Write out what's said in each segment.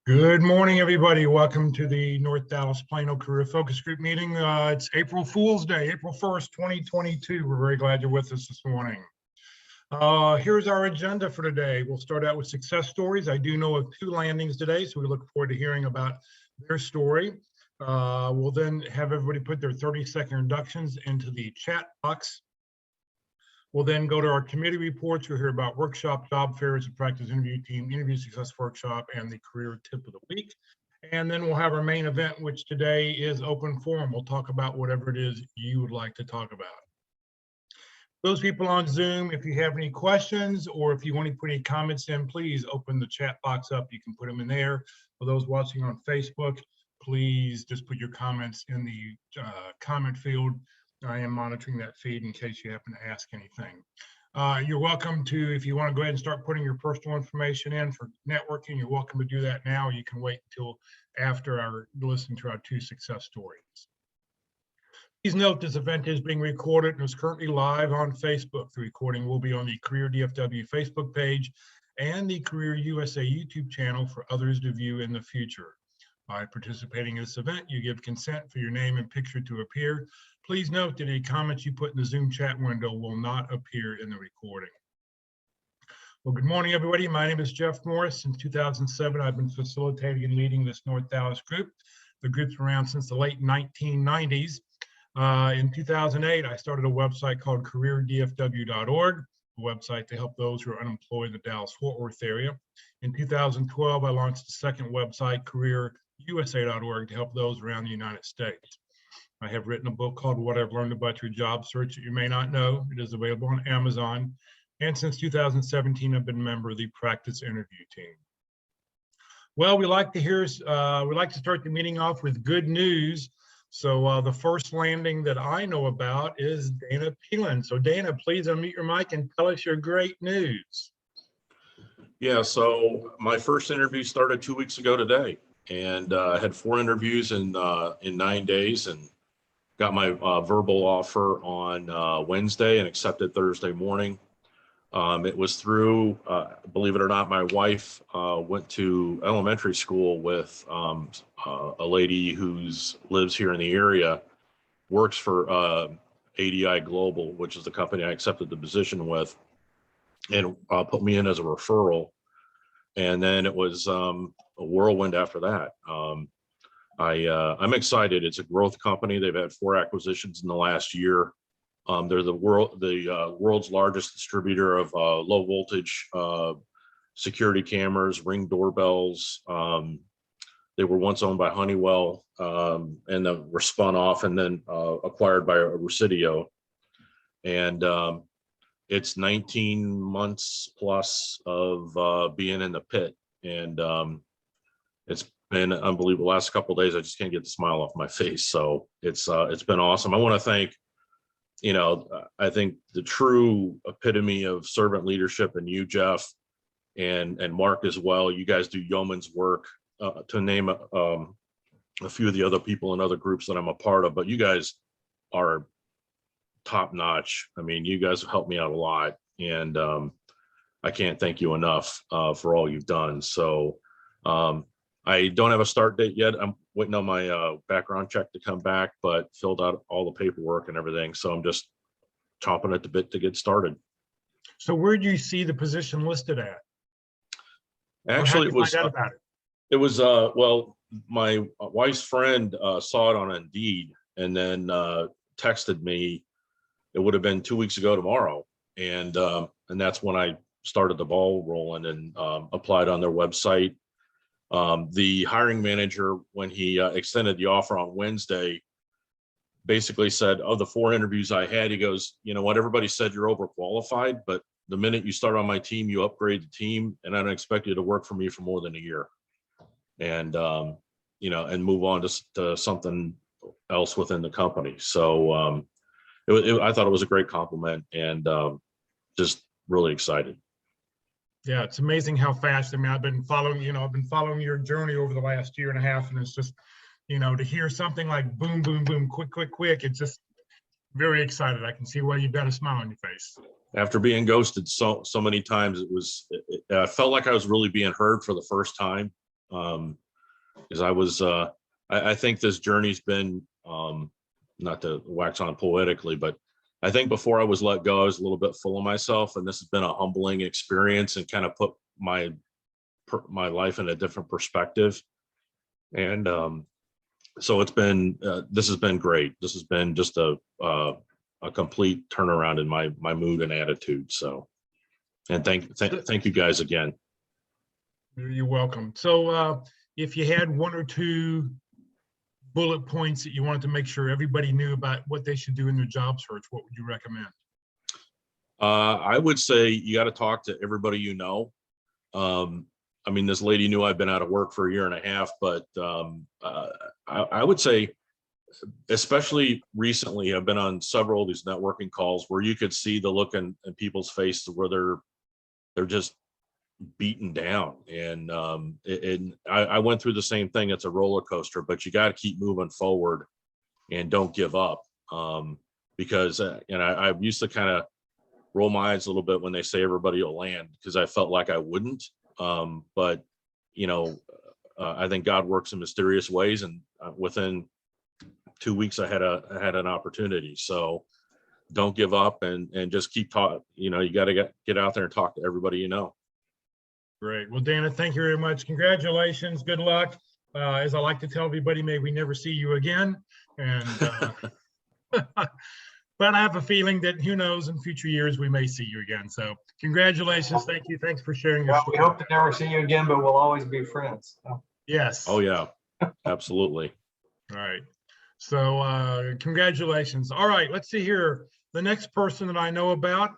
Good morning, everybody. Welcome to the North Dallas Plano Career Focus Group meeting. It's April Fool's Day, April 1st, 2022. We're very glad you're with us this morning. Here's our agenda for today. We'll start out with success stories. I do know of 2 landings today, so we look forward to hearing about their story. We'll then have everybody put their 30-second introductions into the chat box. We'll then go to our committee reports. You'll hear about workshop, job fairs, and practice interview team, interview success workshop, and the career tip of the week. And then we'll have our main event, which today is open forum. We'll talk about whatever it is you would like to talk about. Those people on Zoom, if you have any questions or if you want to put any comments in, please open the chat box up. You can put them in there. For those watching on Facebook, please just put your comments in the comment field. I am monitoring that feed in case you happen to ask anything. You're welcome to, if you want to go ahead and start putting your personal information in for networking, you're welcome to do that now. You can wait until after our listening to our 2 success stories. Please note this event is being recorded and is currently live on Facebook. The recording will be on the Career DFW Facebook page and the Career USA YouTube channel for others to view in the future. By participating in this event, you give consent for your name and picture to appear. Please note that any comments you put in the Zoom chat window will not appear in the recording. Well, good morning, everybody. My name is Jeff Morris. Since 2007, I've been facilitating and leading this North Dallas group. The group's around since the late 1990s. In 2008, I started a website called careerdfw.org, a website to help those who are unemployed in the Dallas-Fort Worth area. In 2012, I launched a second website, careerusa.org, to help those around the United States. I have written a book called What I've Learned About Your Job Search That You May Not Know. It is available on Amazon. And since 2017, I've been a member of the practice interview team. Well, we like to start the meeting off with good news. So the first landing that I know about is Dana Peelan. So Dana, please unmute your mic and tell us your great news. Yeah, so my first interview started 2 weeks ago today, and I had 4 interviews in 9 days, and got my verbal offer on Wednesday and accepted Thursday morning. It was through, believe it or not, my wife went to elementary school with a lady who lives here in the area, works for ADI Global, which is the company I accepted the position with, and put me in as a referral. And then it was a whirlwind after that. I'm excited. It's a growth company. They've had 4 acquisitions in the last year. They're the world's largest distributor of low voltage security cameras, Ring doorbells. They were once owned by Honeywell, and then were spun off and then acquired by Residio. And it's 19 months plus of being in the pit, and it's been unbelievable. Last couple of days, I just can't get the smile off my face. So it's been awesome. I want to thank, I think the true epitome of servant leadership, and you, Jeff, and Mark as well. You guys do yeoman's work, to name a few of the other people in other groups that I'm a part of, but you guys are top notch. I mean, you guys have helped me out a lot, and I can't thank you enough for all you've done. So I don't have a start date yet. I'm waiting on my background check to come back, but filled out all the paperwork and everything. So I'm just chomping at the bit to get started. So where do you see the position listed at? Actually, it was well, my wife's friend saw it on Indeed, and then texted me. It would have been 2 weeks ago tomorrow, and that's when I started the ball rolling and applied on their website. The hiring manager, when he extended the offer on Wednesday, basically said, of the 4 interviews I had, he goes, you know what, everybody said you're overqualified, but the minute you start on my team, you upgrade the team, and I don't expect you to work for me for more than a year, and and move on to something else within the company. So I thought it was a great compliment, and just really excited. Yeah, it's amazing how fast. I mean, I've been following your journey over the last year and a half, and it's just, to hear something like boom, boom, boom, quick, quick, quick. It's just very excited. I can see why you've got a smile on your face. After being ghosted so many times, I felt like I was really being heard for the first time. Because I think this journey's been, not to wax on poetically, but I think before I was let go, I was a little bit full of myself, and this has been a humbling experience and kind of put my life in a different perspective. And so it's been, this has been great. This has been just a complete turnaround in my mood and attitude. So, and thank you guys again. You're welcome. So if you had one or two bullet points that you wanted to make sure everybody knew about what they should do in their job search, what would you recommend? I would say you got to talk to everybody you know. I mean, this lady knew I've been out of work for 1.5 years, but I would say, especially recently, I've been on several of these networking calls where you could see the look in people's faces where they're just beaten down. And I went through the same thing. It's a roller coaster, but you got to keep moving forward and don't give up. Because I used to kind of roll my eyes a little bit when they say everybody will land, because I felt like I wouldn't. But I think God works in mysterious ways, and within 2 weeks I had an opportunity. So don't give up and just keep talking. You got to get out there and talk to everybody you know. Great. Well, Dana, thank you very much. Congratulations. Good luck. As I like to tell everybody, may we never see you again. And but I have a feeling that who knows, in future years we may see you again. So congratulations. Thank you. Thanks for sharing your story. We hope to never see you again, but we'll always be friends. So. Yes. Oh yeah, absolutely. All right. So congratulations. All right, let's see here. The next person that I know about,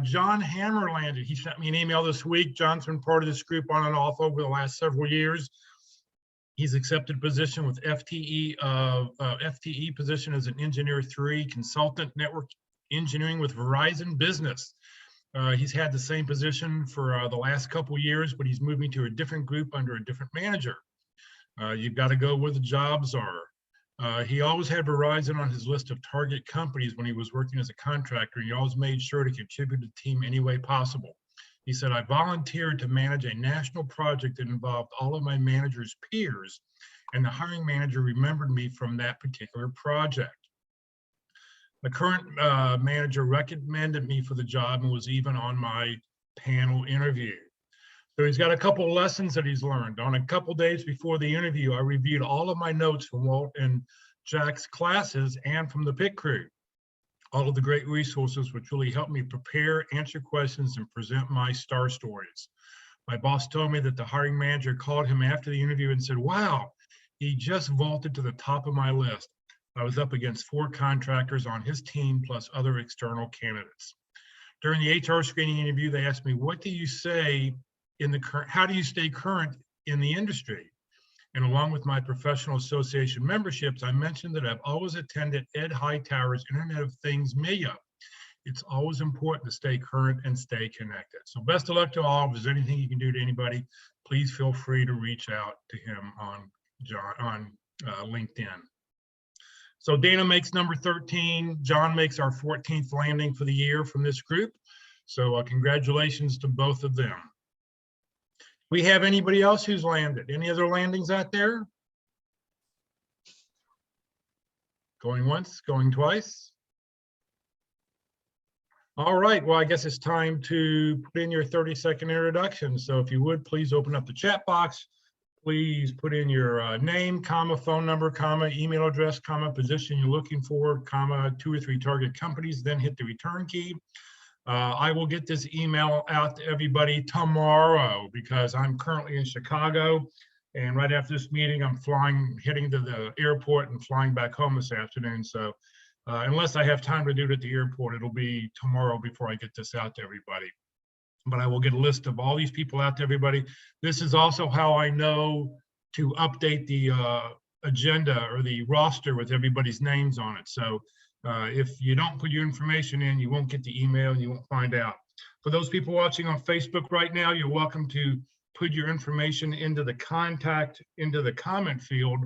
John Hammer landed. He sent me an email this week. John's been part of this group on and off over the last several years. He's accepted a position with FTE, FTE position as an Engineer 3 consultant network engineering with Verizon Business. He's had the same position for the last couple of years, but he's moving to a different group under a different manager. You've got to go where the jobs are. He always had Verizon on his list of target companies when he was working as a contractor. He always made sure to contribute to the team any way possible. He said, I volunteered to manage a national project that involved all of my manager's peers, and the hiring manager remembered me from that particular project. The current manager recommended me for the job and was even on my panel interview. So he's got a couple of lessons that he's learned. On a couple of days before the interview, I reviewed all of my notes from Walt and Jack's classes and from the pit crew. All of the great resources which really helped me prepare, answer questions, and present my star stories. My boss told me that the hiring manager called him after the interview and said, wow, he just vaulted to the top of my list. I was up against 4 contractors on his team plus other external candidates. During the HR screening interview, they asked me, what do you say in the current, how do you stay current in the industry? And along with my professional association memberships, I mentioned that I've always attended Ed Hightower's Internet of Things meetup. It's always important to stay current and stay connected. So best of luck to all. If there's anything you can do to anybody, please feel free to reach out to him on LinkedIn. So Dana makes number 13. John makes our 14th landing for the year from this group. So congratulations to both of them. We have anybody else who's landed? Any other landings out there? Going once, going twice. All right, well, I guess it's time to put in your 30-second introduction. So if you would, please open up the chat box. Please put in your name, comma, phone number, comma, email address, comma, position you're looking for, comma, 2 or 3 target companies, then hit the return key. I will get this email out to everybody tomorrow because I'm currently in Chicago, and right after this meeting, I'm heading to the airport and flying back home this afternoon. So unless I have time to do it at the airport, it'll be tomorrow before I get this out to everybody. But I will get a list of all these people out to everybody. This is also how I know to update the agenda or the roster with everybody's names on it. So if you don't put your information in, you won't get the email and you won't find out. For those people watching on Facebook right now, you're welcome to put your information into the comment field,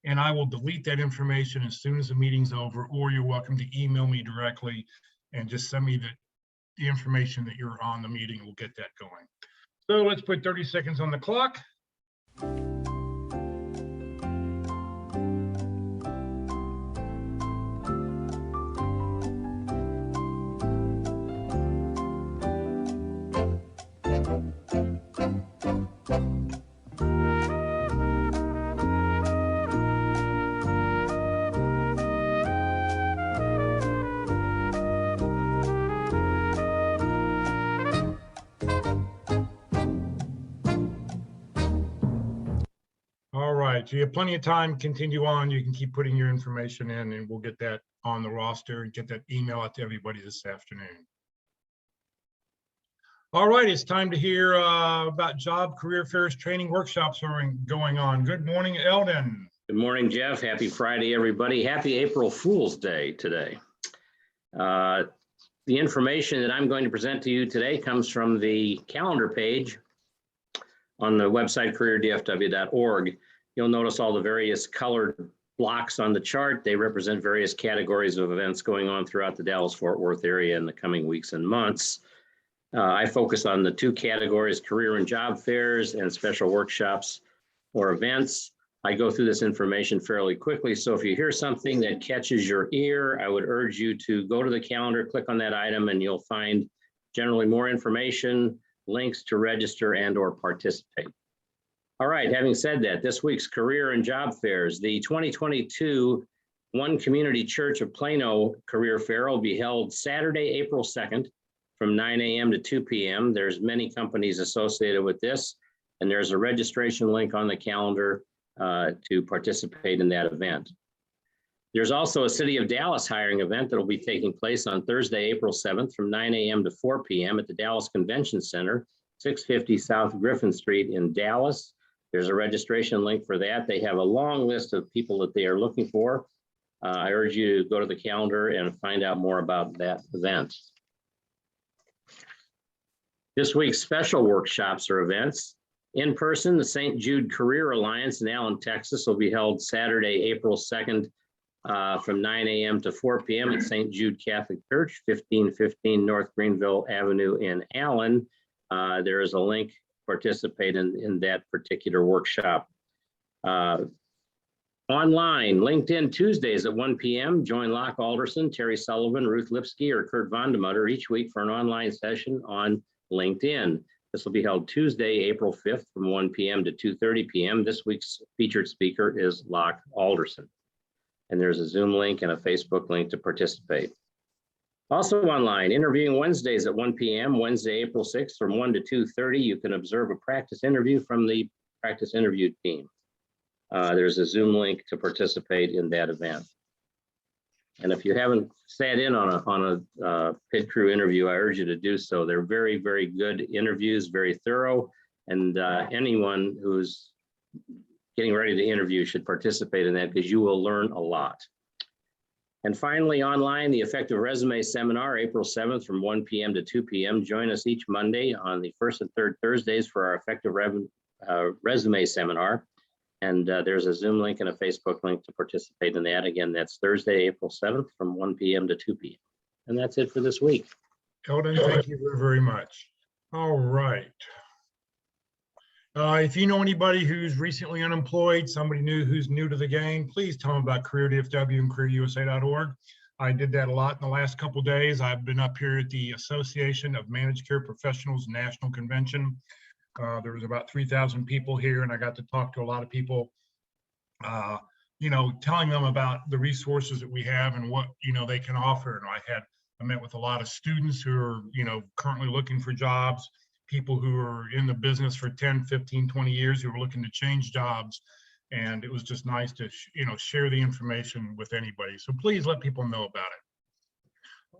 and I will delete that information as soon as the meeting's over, or you're welcome to email me directly and just send me the information that you're on the meeting. We'll get that going. So let's put 30 seconds on the clock. All right, so you have plenty of time. Continue on. You can keep putting your information in and we'll get that on the roster and get that email out to everybody this afternoon. All right, it's time to hear about job career fairs, training workshops are going on. Good morning, Eldon. Good morning, Jeff. Happy Friday, everybody. Happy April Fool's Day today. The information that I'm going to present to you today comes from the calendar page on the website careerdfw.org. You'll notice all the various colored blocks on the chart. They represent various categories of events going on throughout the Dallas-Fort Worth area in the coming weeks and months. I focus on the two categories, career and job fairs and special workshops or events. I go through this information fairly quickly, so if you hear something that catches your ear, I would urge you to go to the calendar, click on that item, and you'll find generally more information, links to register and or participate. All right, having said that, this week's career and job fairs, the 2022 One Community Church of Plano Career Fair will be held Saturday, April 2nd from 9 a.m. to 2 p.m. There's many companies associated with this, and there's a registration link on the calendar to participate in that event. There's also a City of Dallas hiring event that will be taking place on Thursday, April 7th from 9 a.m. to 4 p.m. at the Dallas Convention Center, 650 South Griffin Street in Dallas. There's a registration link for that. They have a long list of people that they are looking for. I urge you to go to the calendar and find out more about that event. This week's special workshops or events. In person, the St. Jude Career Alliance in Allen, Texas will be held Saturday, April 2nd from 9 a.m. to 4 p.m. at St. Jude Catholic Church, 1515 North Greenville Avenue in Allen. There is a link to participate in that particular workshop. Online, LinkedIn Tuesdays at 1 p.m. Join Locke Alderson, Terry Sullivan, Ruth Lipsky, or Kurt Vondemutter each week for an online session on LinkedIn. This will be held Tuesday, April 5th from 1 p.m. to 2:30 p.m. This week's featured speaker is Locke Alderson. And there's a Zoom link and a Facebook link to participate. Also online, interviewing Wednesdays at 1 p.m. Wednesday, April 6th from 1 to 2:30. You can observe a practice interview from the practice interview team. There's a Zoom link to participate in that event. And if you haven't sat in on a pit crew interview, I urge you to do so. They're very, very good interviews, very thorough, and anyone who's getting ready to interview should participate in that because you will learn a lot. And finally, online, the Effective Resume Seminar, April 7th from 1 p.m. to 2 p.m. Join us each Monday on the first and third Thursdays for our Effective Resume Seminar. And there's a Zoom link and a Facebook link to participate in that. Again, that's Thursday, April 7th from 1 p.m. to 2 p.m. And that's it for this week. Eldon, thank you very, very much. All right. If you know anybody who's recently unemployed, somebody new who's new to the game, please tell them about Career DFW and careerusa.org. I did that a lot in the last couple of days. I've been up here at the Association of Managed Care Professionals National Convention. There was about 3,000 people here, and I got to talk to a lot of people, telling them about the resources that we have and what, they can offer. And I met with a lot of students who are, currently looking for jobs, people who are in the business for 10, 15, 20 years who are looking to change jobs. And it was just nice to, share the information with anybody. So please let people know about it.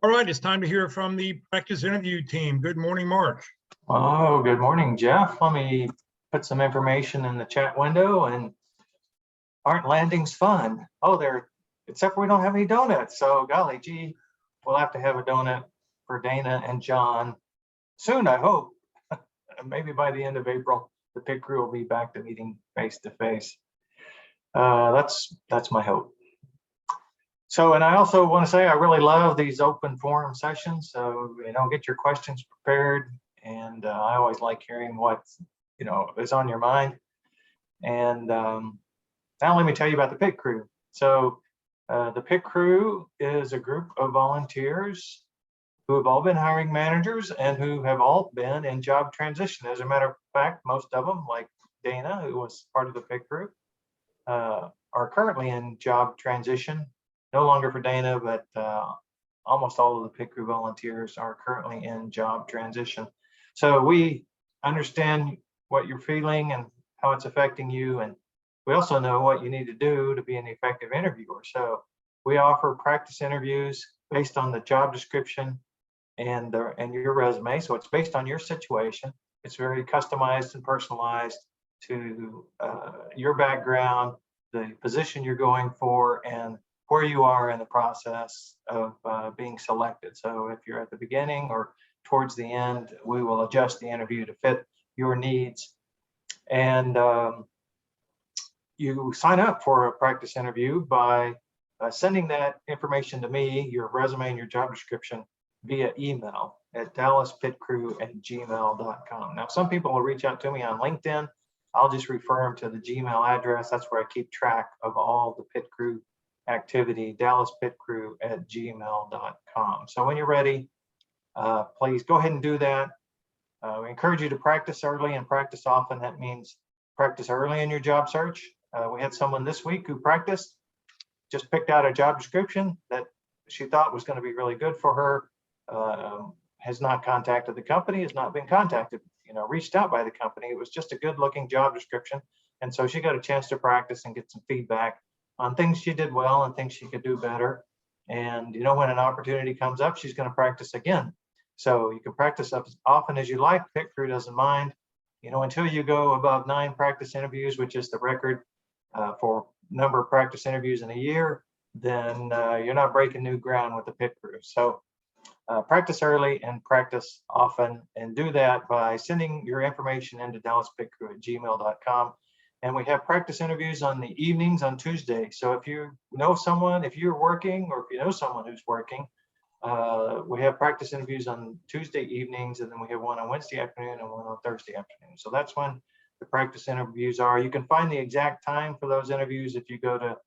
All right, it's time to hear from the practice interview team. Good morning, Mark. Oh, good morning, Jeff. Let me put some information in the chat window. And aren't landings fun? Oh, except we don't have any donuts. So golly gee, we'll have to have a donut for Dana and John soon, I hope. Maybe by the end of April, the pit crew will be back to meeting face to face. That's my hope. So, and I also want to say I really love these open forum sessions. So, get your questions prepared. And I always like hearing what, is on your mind. And now let me tell you about the pit crew. So the pit crew is a group of volunteers who have all been hiring managers and who have all been in job transition. As a matter of fact, most of them, like Dana, who was part of the pit crew, are currently in job transition. No longer for Dana, but almost all of the pit crew volunteers are currently in job transition. So we understand what you're feeling and how it's affecting you. And we also know what you need to do to be an effective interviewer. So we offer practice interviews based on the job description and your resume. So it's based on your situation. It's very customized and personalized to your background, the position you're going for, and where you are in the process of being selected. So if you're at the beginning or towards the end, we will adjust the interview to fit your needs. And you sign up for a practice interview by sending that information to me, your resume and your job description, via email at dallaspitcrew@gmail.com. Now, some people will reach out to me on LinkedIn. I'll just refer them to the Gmail address. That's where I keep track of all the pit crew activity, dallaspitcrew@gmail.com. So when you're ready, please go ahead and do that. We encourage you to practice early and practice often. That means practice early in your job search. We had someone this week who practiced, just picked out a job description that she thought was going to be really good for her, has not contacted the company, has not been contacted, reached out by the company. It was just a good looking job description. And so she got a chance to practice and get some feedback on things she did well and things she could do better. And, when an opportunity comes up, she's going to practice again. So you can practice as often as you like. Pit crew doesn't mind, until you go above 9 practice interviews, which is the record for number of practice interviews in a year, then you're not breaking new ground with the pit crew. So practice early and practice often, and do that by sending your information into dallaspitcrew@gmail.com. And we have practice interviews on the evenings on Tuesday. So if you know someone, if you're working, or if you know someone who's working, we have practice interviews on Tuesday evenings, and then we have one on Wednesday afternoon and one on Thursday afternoon. So that's when the practice interviews are. You can find the exact time for those interviews if you go to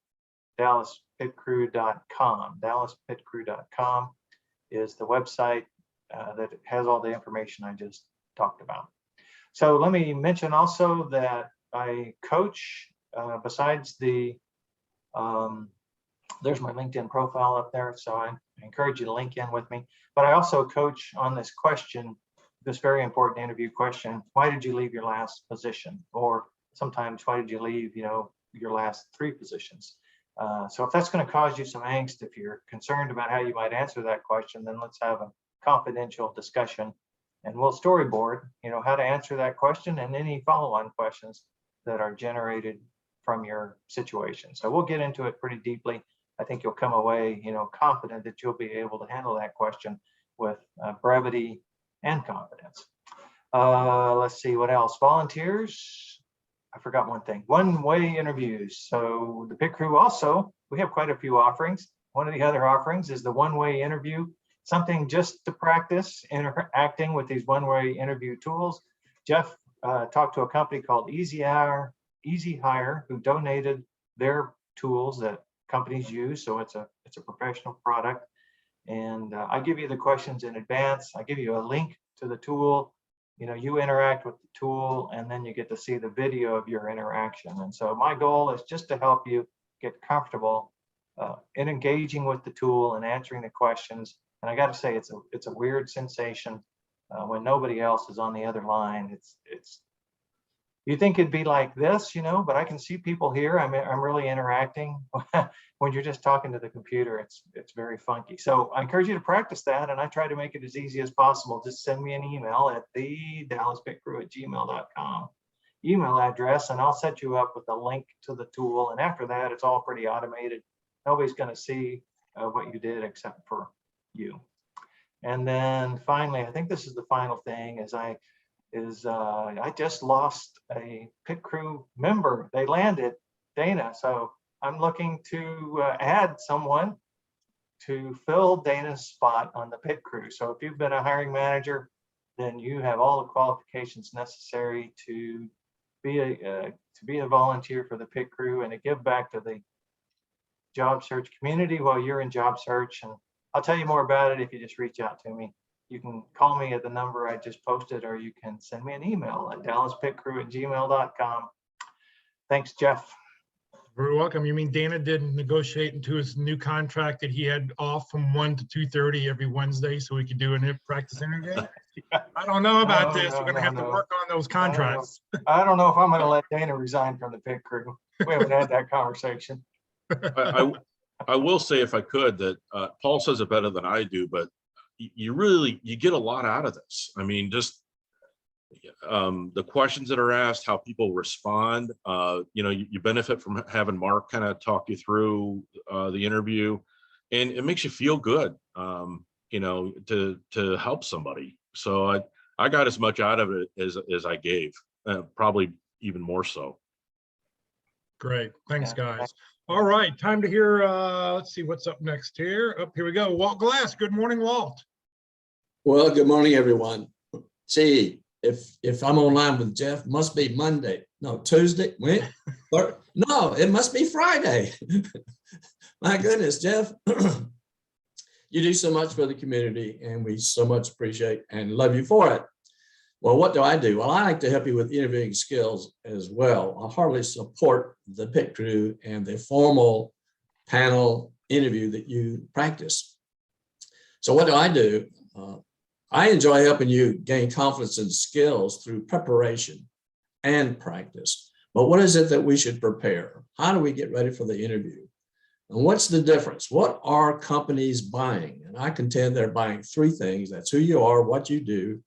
dallaspitcrew.com. dallaspitcrew.com is the website that has all the information I just talked about. So let me mention also that I coach, besides there's my LinkedIn profile up there, so I encourage you to link in with me. But I also coach on this question, this very important interview question: why did you leave your last position? Or sometimes, why did you leave, your last 3 positions? So if that's going to cause you some angst, if you're concerned about how you might answer that question, then let's have a confidential discussion, and we'll storyboard, how to answer that question and any follow-on questions that are generated from your situation. So we'll get into it pretty deeply. I think you'll come away, confident that you'll be able to handle that question with brevity and confidence. Let's see what else. Volunteers. I forgot one thing. One-way interviews. So the pit crew also, we have quite a few offerings. One of the other offerings is the one-way interview, something just to practice interacting with these one-way interview tools. Jeff talked to a company called Easy Hire, who donated their tools that companies use. So it's a professional product. And I give you the questions in advance. I give you a link to the tool. You interact with the tool, and then you get to see the video of your interaction. And so my goal is just to help you get comfortable in engaging with the tool and answering the questions. And I got to say, it's a weird sensation when nobody else is on the other line. It's you think it'd be like this, but I can see people here. I'm really interacting. When you're just talking to the computer, it's very funky. So I encourage you to practice that, and I try to make it as easy as possible. Just send me an email at dallaspitcrew@gmail.com email address, and I'll set you up with a link to the tool. And after that, it's all pretty automated. Nobody's going to see what you did except for you. And then finally, I think this is the final thing, I just lost a pit crew member. They landed, Dana. So I'm looking to add someone to fill Dana's spot on the pit crew. So if you've been a hiring manager, then you have all the qualifications necessary to be to be a volunteer for the PIT crew and to give back to the job search community while you're in job search. And I'll tell you more about it if you just reach out to me. You can call me at the number I just posted, or you can send me an email at dallaspitcrew@gmail.com. Thanks, Jeff. Very welcome. You mean Dana didn't negotiate into his new contract that he had off from 1 to 2:30 every Wednesday so we could do a practice interview? I don't know about this. We're going to have to work on those contracts. I don't know if I'm going to let Dana resign from the PIT crew. We haven't had that conversation. I will say, if I could, that Paul says it better than I do, but you get a lot out of this. I mean, just the questions that are asked, how people respond. You benefit from having Mark kind of talk you through the interview, and it makes you feel good, to help somebody. So I got as much out of it as I gave, probably even more so. Great. Thanks, Yeah. guys. All right. Time to hear, let's see what's up next here. Here we go. Walt Glass. Good morning, Walt. Well, good morning, everyone. See, if I'm online with Jeff, must be Monday. No, Tuesday. No, it must be Friday. My goodness, Jeff. You do so much for the community, and we so much appreciate and love you for it. Well, what do? Well, I like to help you with interviewing skills as well. I heartily support the PIT crew and the formal panel interview that you practice. So what do? I enjoy helping you gain confidence and skills through preparation and practice. But what is it that we should prepare? How do we get ready for the interview? And what's the difference? What are companies buying? And I contend they're buying three things. That's who you are, what you do,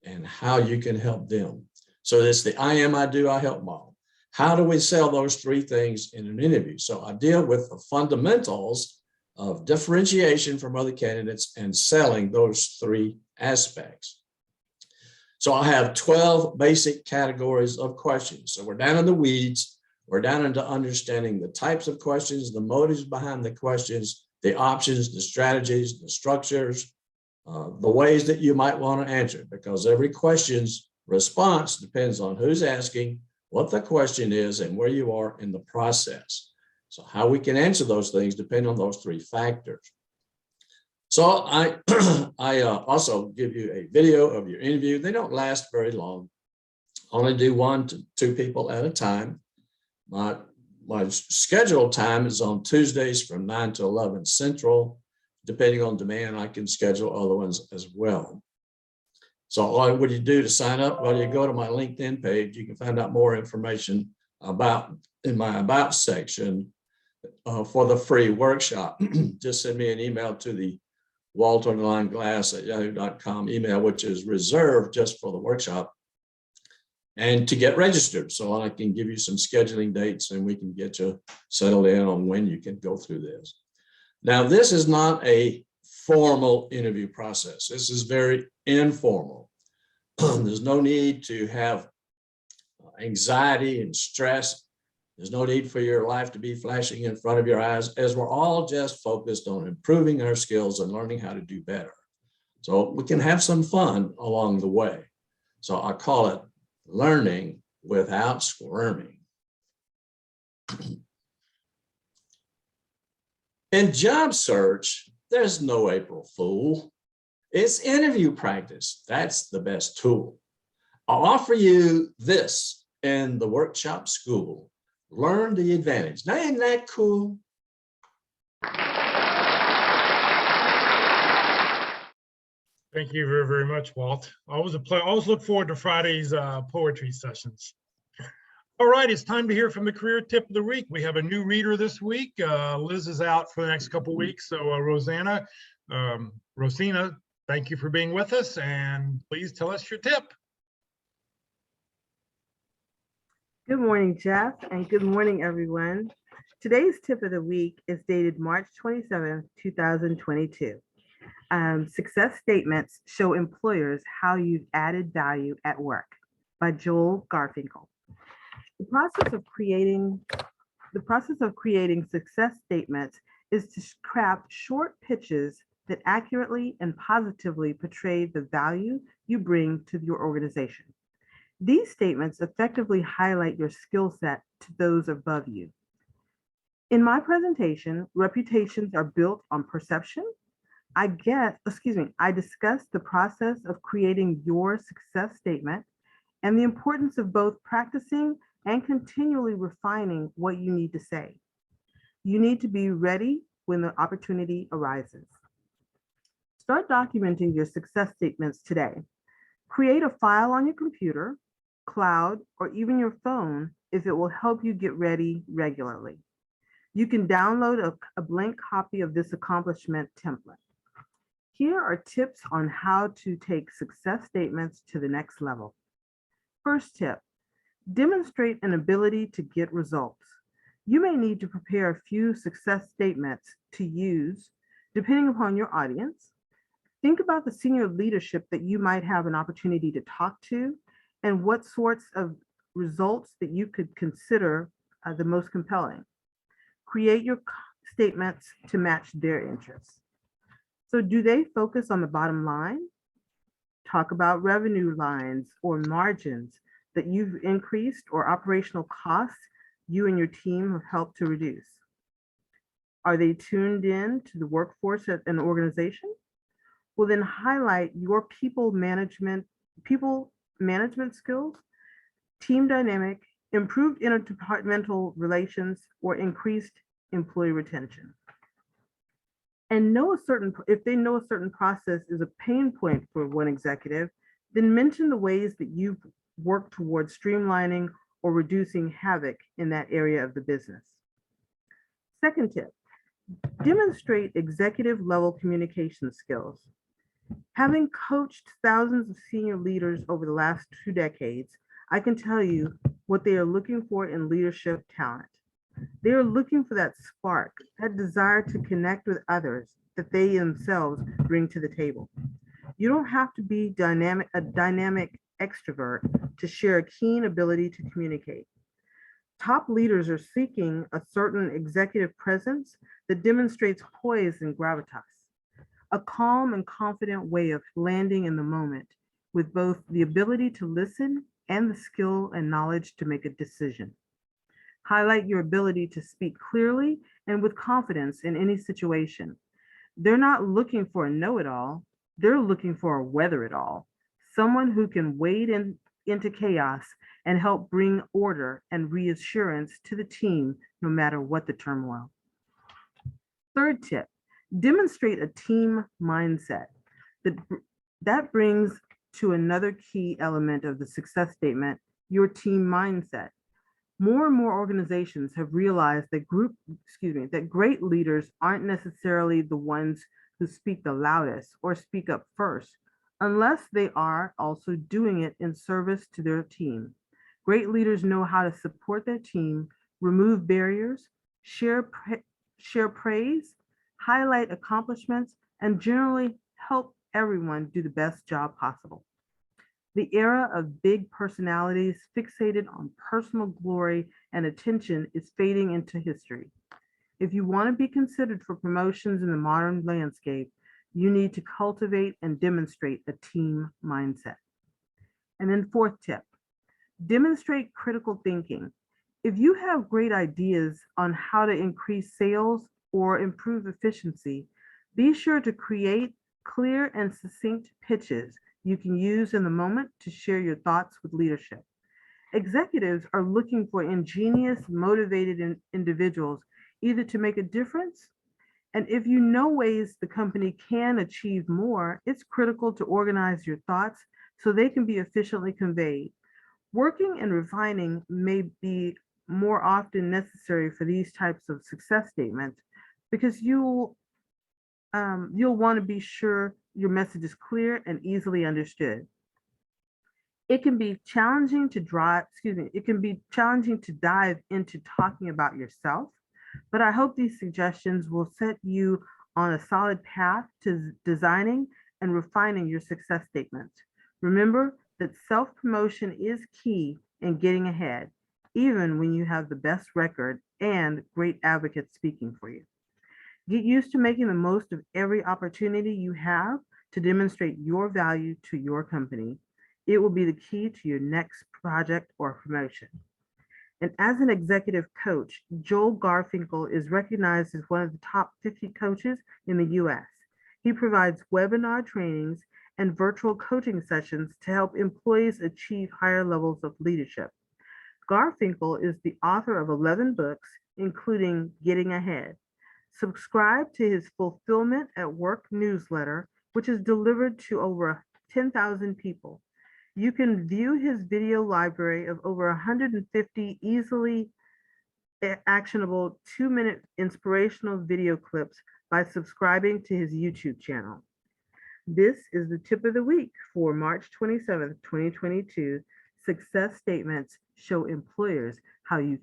and how you can help them. So it's the I am, I do, I help model. How do we sell those three things in an interview? So I deal with the fundamentals of differentiation from other candidates and selling those three aspects. So I have 12 basic categories of questions. So we're down in the weeds. We're down into understanding the types of questions, the motives behind the questions, the options, the strategies, the structures, the ways that you might want to answer it, because every question's response depends on who's asking, what the question is, and where you are in the process. So how we can answer those things depend on those three factors. So I also give you a video of your interview. They don't last very long. Only do 1 to 2 people at a time. My scheduled time is on Tuesdays from 9 to 11 Central. Depending on demand, I can schedule other ones as well. So what do you do to sign up? Well, you go to my LinkedIn page. You can find out more information in my About section for the free workshop. Just send me an email to the walter_glass@yahoo.com email, which is reserved just for the workshop, and to get registered. So I can give you some scheduling dates and we can get you settled in on when you can go through this. Now, this is not a formal interview process. This is very informal. There's no need to have anxiety and stress. There's no need for your life to be flashing in front of your eyes, as we're all just focused on improving our skills and learning how to do better. So we can have some fun along the way. So I call it learning without squirming. In job search, there's no April Fool. It's interview practice. That's the best tool. I'll offer you this in the workshop school. Learn the advantage. Now, isn't that cool? Thank you very, very much, Walt. Always a pleasure. Always look forward to Friday's poetry sessions. All right, it's time to hear from the career tip of the week. We have a new reader this week. Liz is out for the next couple of weeks. So Rosina, thank you for being with us, and please tell us your tip. Good morning, Jeff, and good morning, everyone. Today's tip of the week is dated March 27, 2022. Success statements show employers how you've added value at work, by Joel Garfinkel. The process of creating success statements is to craft short pitches that accurately and positively portray the value you bring to your organization. These statements effectively highlight your skill set to those above you. In my presentation, reputations are built on perception. I discuss the process of creating your success statement and the importance of both practicing and continually refining what you need to say. You need to be ready when the opportunity arises. Start documenting your success statements today. Create a file on your computer, cloud, or even your phone if it will help you get ready regularly. You can download a blank copy of this accomplishment template. Here are tips on how to take success statements to the next level. First tip, demonstrate an ability to get results. You may need to prepare a few success statements to use depending upon your audience. Think about the senior leadership that you might have an opportunity to talk to and what sorts of results that you could consider the most compelling. Create your statements to match their interests. So do they focus on the bottom line? Talk about revenue lines or margins that you've increased or operational costs you and your team have helped to reduce. Are they tuned in to the workforce at an organization? Well, then highlight your people management skills, team dynamic, improved interdepartmental relations, or increased employee retention. And if they know a certain process is a pain point for one executive, then mention the ways that you've worked towards streamlining or reducing havoc in that area of the business. Second tip, demonstrate executive level communication skills. Having coached thousands of senior leaders over the last 2 decades, I can tell you what they are looking for in leadership talent. They are looking for that spark, that desire to connect with others that they themselves bring to the table. You don't have to be a dynamic extrovert to share a keen ability to communicate. Top leaders are seeking a certain executive presence that demonstrates poise and gravitas, a calm and confident way of landing in the moment with both the ability to listen and the skill and knowledge to make a decision. Highlight your ability to speak clearly and with confidence in any situation. They're not looking for a know-it-all, they're looking for a weather-it-all, someone who can wade into chaos and help bring order and reassurance to the team no matter what the turmoil. Third tip, demonstrate a team mindset. That brings to another key element of the success statement, your team mindset. More and more organizations have realized that great leaders aren't necessarily the ones who speak the loudest or speak up first, unless they are also doing it in service to their team. Great leaders know how to support their team, remove barriers, share praise, highlight accomplishments, and generally help everyone do the best job possible. The era of big personalities fixated on personal glory and attention is fading into history. If you want to be considered for promotions in the modern landscape, you need to cultivate and demonstrate a team mindset. And then fourth tip, demonstrate critical thinking. If you have great ideas on how to increase sales or improve efficiency, be sure to create clear and succinct pitches you can use in the moment to share your thoughts with leadership. Executives are looking for ingenious, motivated individuals, either to make a difference, and if you know ways the company can achieve more, it's critical to organize your thoughts so they can be efficiently conveyed. Working and refining may be more often necessary for these types of success statements because you'll want to be sure your message is clear and easily understood. It can be challenging to dive into talking about yourself, but I hope these suggestions will set you on a solid path to designing and refining your success statements. Remember that self-promotion is key in getting ahead, even when you have the best record and great advocates speaking for you. Get used to making the most of every opportunity you have to demonstrate your value to your company. It will be the key to your next project or promotion. And as an executive coach, Joel Garfinkel is recognized as one of the top 50 coaches in the US. He provides webinar trainings and virtual coaching sessions to help employees achieve higher levels of leadership. Garfinkel is the author of 11 books, including Getting Ahead. Subscribe to his Fulfillment at Work newsletter, which is delivered to over 10,000 people. You can view his video library of over 150 easily actionable 2-minute inspirational video clips by subscribing to his YouTube channel. This is the tip of the week for March 27th, 2022. Success statements show employers how you've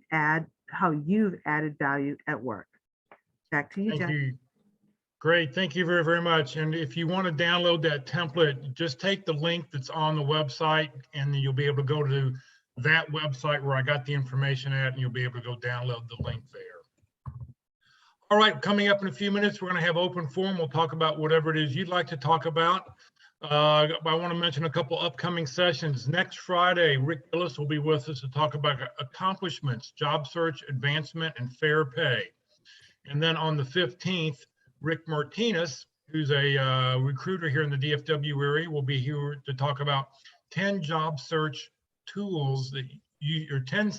added value at work. Back to you, Thank Jeff. you. Great, thank you very, very much. And if you want to download that template, just take the link that's on the website and you'll be able to go to that website where I got the information at, and you'll be able to go download the link there. All right, coming up in a few minutes, we're going to have open forum. We'll talk about whatever it is you'd like to talk about. I want to mention a couple upcoming sessions. Next Friday, Rick Gillis will be with us to talk about accomplishments, job search, advancement, and fair pay. And then on the 15th, Rick Martinez, who's a recruiter here in the DFW area, will be here to talk about 10 job search tools that or 10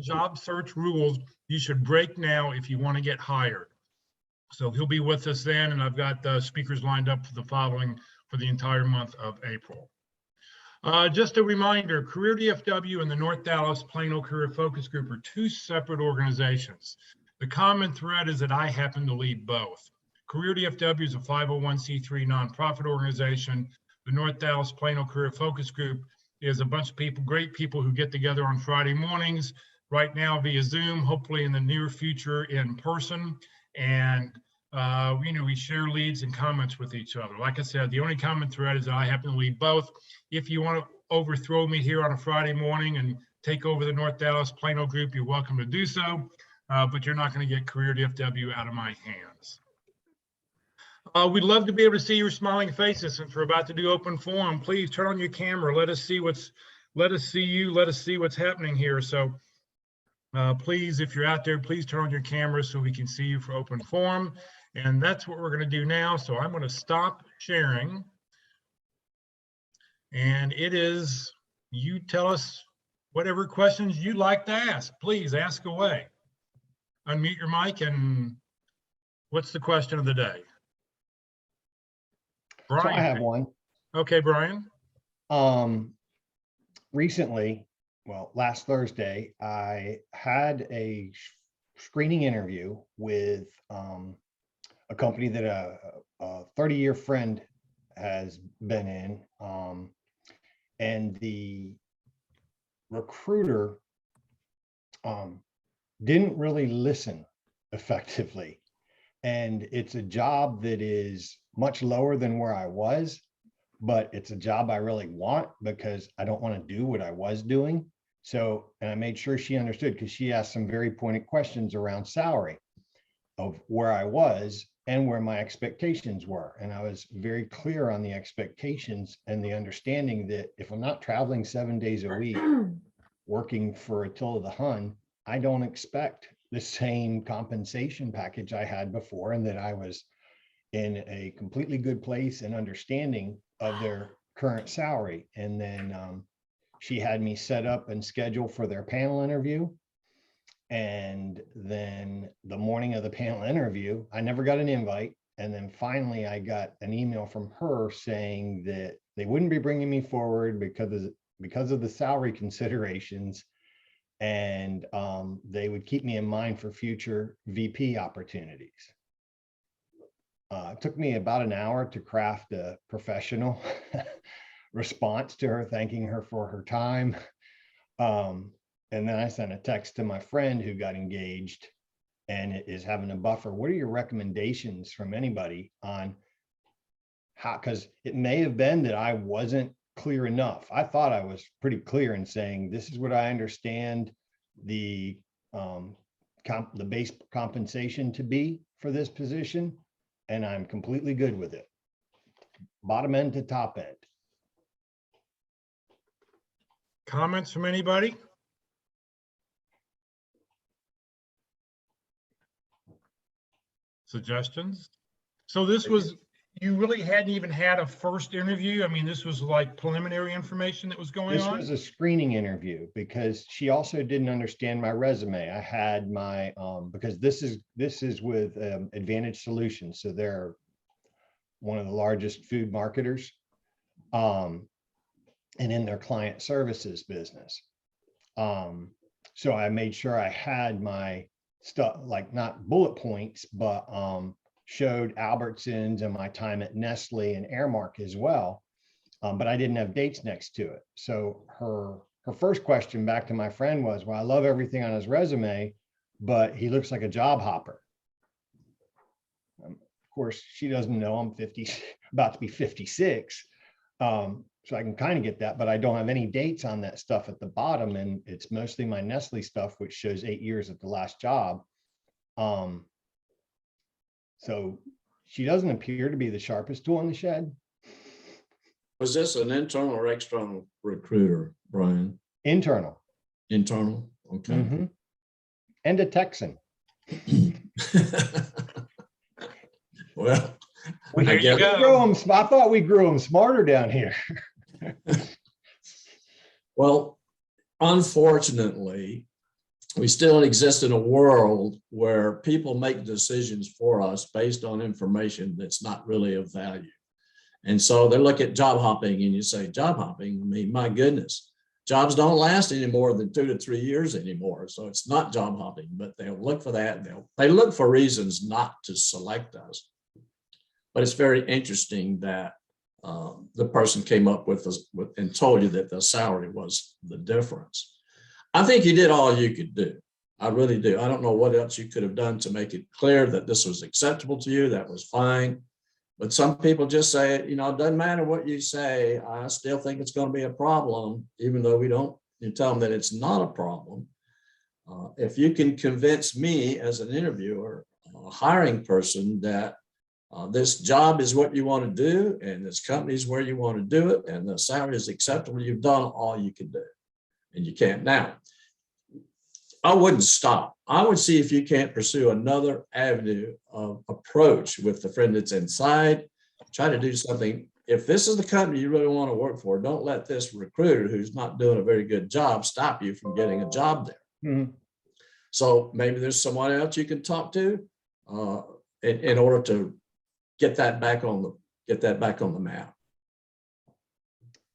job search rules you should break now if you want to get hired. So he'll be with us then, and I've got speakers lined up for the entire month of April. Just a reminder, Career DFW and the North Dallas Plano Career Focus Group are two separate organizations. The common thread is that I happen to lead both. Career DFW is a 501c3 nonprofit organization. The North Dallas Plano Career Focus Group is a bunch of people, great people who get together on Friday mornings, right now via Zoom, hopefully in the near future in person. And we share leads and comments with each other. Like I said, the only common thread is that I happen to lead both. If you want to overthrow me here on a Friday morning and take over the North Dallas Plano group, you're welcome to do so. But you're not going to get Career DFW out of my hands. We'd love to be able to see your smiling faces. Since we're about to do open forum, please turn on your camera. Let us see what's happening here. So please, if you're out there, please turn on your camera so we can see you for open forum. And that's what we're going to do now. So I'm going to stop sharing. And it is, you tell us whatever questions you'd like to ask. Please ask away. Unmute your mic, and what's the question of the day? Brian. So I have one. Okay, Brian. Recently, well, last Thursday, I had a screening interview with a company that a 30-year friend has been in, and the recruiter didn't really listen effectively. And it's a job that is much lower than where I was, but it's a job I really want because I don't want to do what I was doing. So, and I made sure she understood, because she asked some very pointed questions around salary of where I was and where my expectations were. And I was very clear on the expectations and the understanding that if I'm not traveling 7 days a week, working for Attila the Hun, I don't expect the same compensation package I had before, and that I was in a completely good place and understanding of their current salary. And then she had me set up and schedule for their panel interview. And then the morning of the panel interview, I never got an invite. And then finally, I got an email from her saying that they wouldn't be bringing me forward because of the salary considerations. And they would keep me in mind for future VP opportunities. It took me about an hour to craft a professional response to her, thanking her for her time. And then I sent a text to my friend who got engaged and is having a buffer. What are your recommendations from anybody on how, because it may have been that I wasn't clear enough. I thought I was pretty clear in saying, this is what I understand the base compensation to be for this position, and I'm completely good with it, bottom end to top end. Comments from anybody? Suggestions? So this was, you really hadn't even had a first interview? I mean, this was like preliminary information that was going This on? was a screening interview because she also didn't understand my resume. I had my, because this is with Advantage Solutions. So they're one of the largest food marketers, and in their client services business. So I made sure I had my stuff, like not bullet points, but showed Albertsons and my time at Nestle and Airmark as well. But I didn't have dates next to it. So her first question back to my friend was, well, I love everything on his resume, but he looks like a job hopper. Of course, she doesn't know I'm 50, about to be 56. So I can kind of get that, but I don't have any dates on that stuff at the bottom. And it's mostly my Nestle stuff, which shows 8 years at the last job. So she doesn't appear to be the sharpest tool in the shed. Was this an internal or external recruiter, Brian? Internal. Internal, okay. Mm-hmm. And a Texan. Well, There you go. I thought we grew them smarter down here. well, unfortunately, we still exist in a world where people make decisions for us based on information that's not really of value. And so they look at job hopping and you say, job hopping, I mean, my goodness, jobs don't last any more than 2 to 3 years anymore. So it's not job hopping, but they'll look for that. They look for reasons not to select us. But it's very interesting that the person came up with and told you that the salary was the difference. I think you did all you could do. I really do. I don't know what else you could have done to make it clear that this was acceptable to you. That was fine. But some people just say, you know, it doesn't matter what you say. I still think it's going to be a problem, even though you tell them that it's not a problem. If you can convince me as an interviewer, a hiring person, that this job is what you want to do and this company is where you want to do it and the salary is acceptable, you've done all you can do. And you can't. Now, I wouldn't stop. I would see if you can't pursue another avenue of approach with the friend that's inside. Try to do something. If this is the company you really want to work for, don't let this recruiter who's not doing a very good job stop you from getting a job there. Mm-hmm. So maybe there's someone else you can talk to in order to get that back on the map.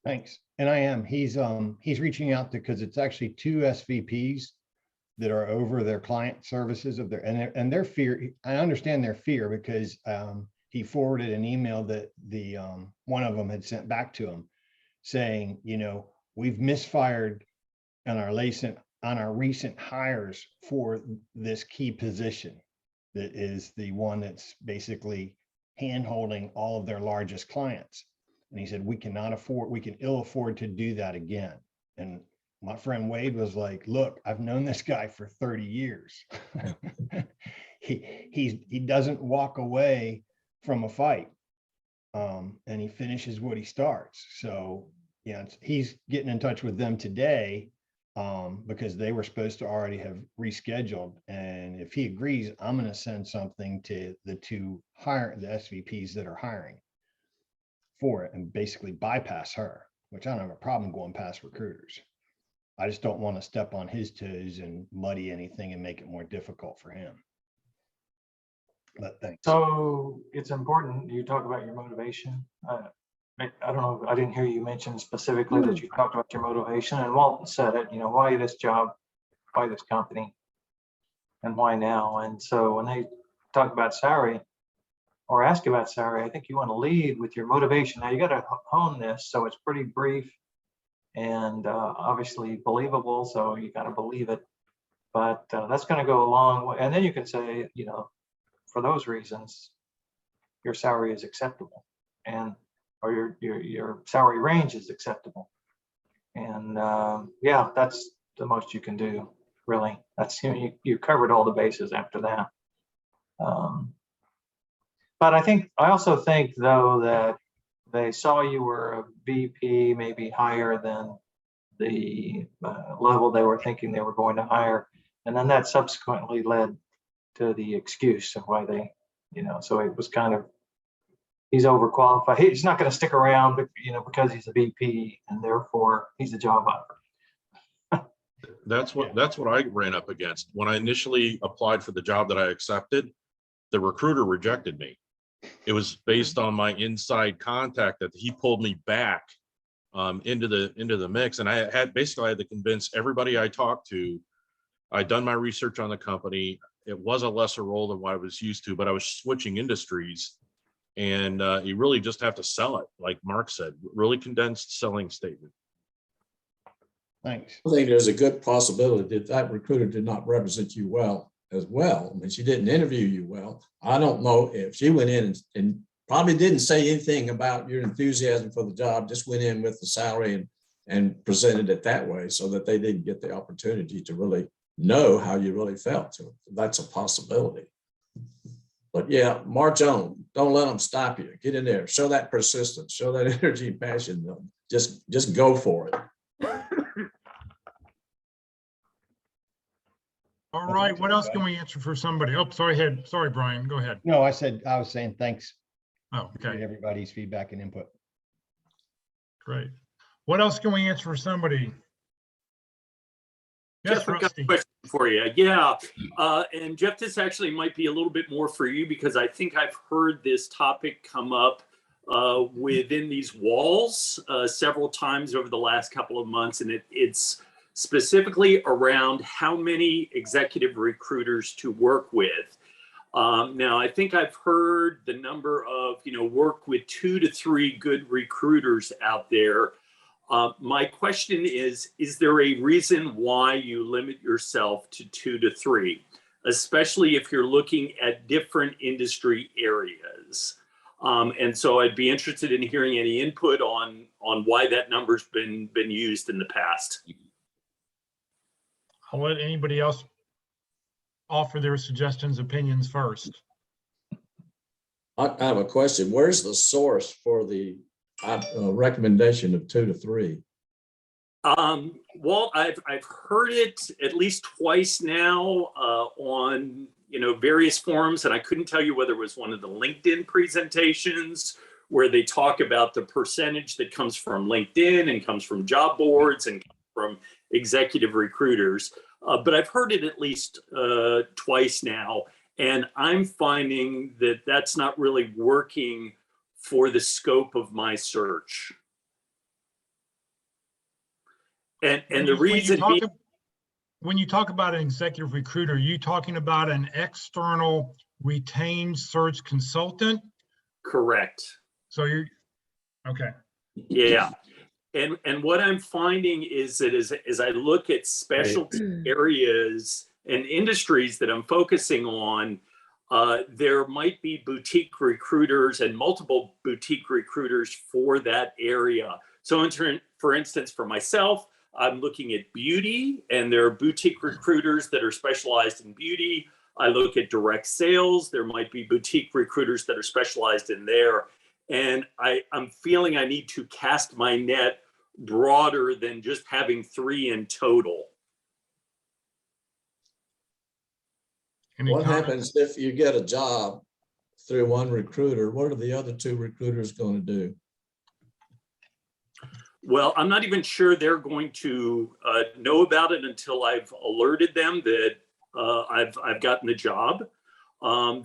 Thanks. And I am. He's reaching out to, because it's actually 2 SVPs that are over their client services of their fear. I understand their fear because he forwarded an email that the one of them had sent back to him saying, you know, we've misfired on our recent hires for this key position that is the one that's basically hand-holding all of their largest clients. And he said, we can ill afford to do that again. And my friend Wade was like, look, I've known this guy for 30 years. He doesn't walk away from a fight. And he finishes what he starts. So yeah, he's getting in touch with them today because they were supposed to already have rescheduled. And if he agrees, I'm going to send something to the the SVPs that are hiring for it and basically bypass her, which I don't have a problem going past recruiters. I just don't want to step on his toes and muddy anything and make it more difficult for him. But thanks. So it's important you talk about your motivation. I don't know, I didn't hear you mention specifically that you talked about your motivation, and Walton said it, you know, why this job, why this company, and why now? And so when they talk about salary or ask about salary, I think you want to lead with your motivation. Now you got to hone this so it's pretty brief and obviously believable, so you got to believe it. But that's going to go a long way. And then you can say, you know, for those reasons, your salary is acceptable, or your salary range is acceptable. And yeah, that's the most you can do, really. That's, you covered all the bases after that. But I also think though that they saw you were a VP, maybe higher than the level they were thinking they were going to hire. And then that subsequently led to the excuse of why they, so it was kind of, he's overqualified. He's not going to stick around, but, because he's a VP and therefore he's a job offer. That's what I ran up against. When I initially applied for the job that I accepted, the recruiter rejected me. It was based on my inside contact that he pulled me back into the mix. And I had to convince everybody I talked to. I'd done my research on the company. It was a lesser role than what I was used to, but I was switching industries. And you really just have to sell it. Like Mark said, really condensed selling statement. Thanks. I think there's a good possibility that that recruiter did not represent you well as well. I mean, she didn't interview you well. I don't know if she went in and probably didn't say anything about your enthusiasm for the job, just went in with the salary and presented it that way so that they didn't get the opportunity to really know how you really felt. So that's a possibility. But yeah, march on. Don't let them stop you. Get in there. Show that persistence. Show that energy and passion. Just go for it. All right, what else can we answer for somebody? Oh, sorry, Brian, go ahead. No, I was saying thanks. Oh, for okay, everybody's feedback and input. great. What else can we answer for somebody? Yes, Jeff, I've got Rusty. a question for you. Yeah, and Jeff, this actually might be a little bit more for you because I think I've heard this topic come up within these walls several times over the last couple of months, and it's specifically around how many executive recruiters to work with. Now, I think I've heard the number of, work with 2 to 3 good recruiters out there. My question is there a reason why you limit yourself to 2 to 3, especially if you're looking at different industry areas? And so I'd be interested in hearing any input on why that number's been used in the past. I'll let anybody else offer their suggestions, opinions first. I have a question. Where's the source for the recommendation of 2 to 3? Well, I've heard it at least twice now on various forums, and I couldn't tell you whether it was one of the LinkedIn presentations where they talk about the percentage that comes from LinkedIn and comes from job boards and from executive recruiters. But I've heard it at least twice now, and I'm finding that that's not really working for the scope of my search. And the reason being, when you talk about an executive recruiter, are you talking about an external retained search consultant? correct. So you're, okay. Yeah. And what I'm finding is that as I look at specialty areas and industries that I'm focusing on, there might be boutique recruiters and multiple boutique recruiters for that area. So for instance, for myself, I'm looking at beauty, and there are boutique recruiters that are specialized in beauty. I look at direct sales. There might be boutique recruiters that are specialized in there. And I'm feeling I need to cast my net broader than just having 3 in total. What happens if you get a job through one recruiter? What are the other 2 recruiters going to do? Well, I'm not even sure they're going to know about it until I've alerted them that I've gotten the job.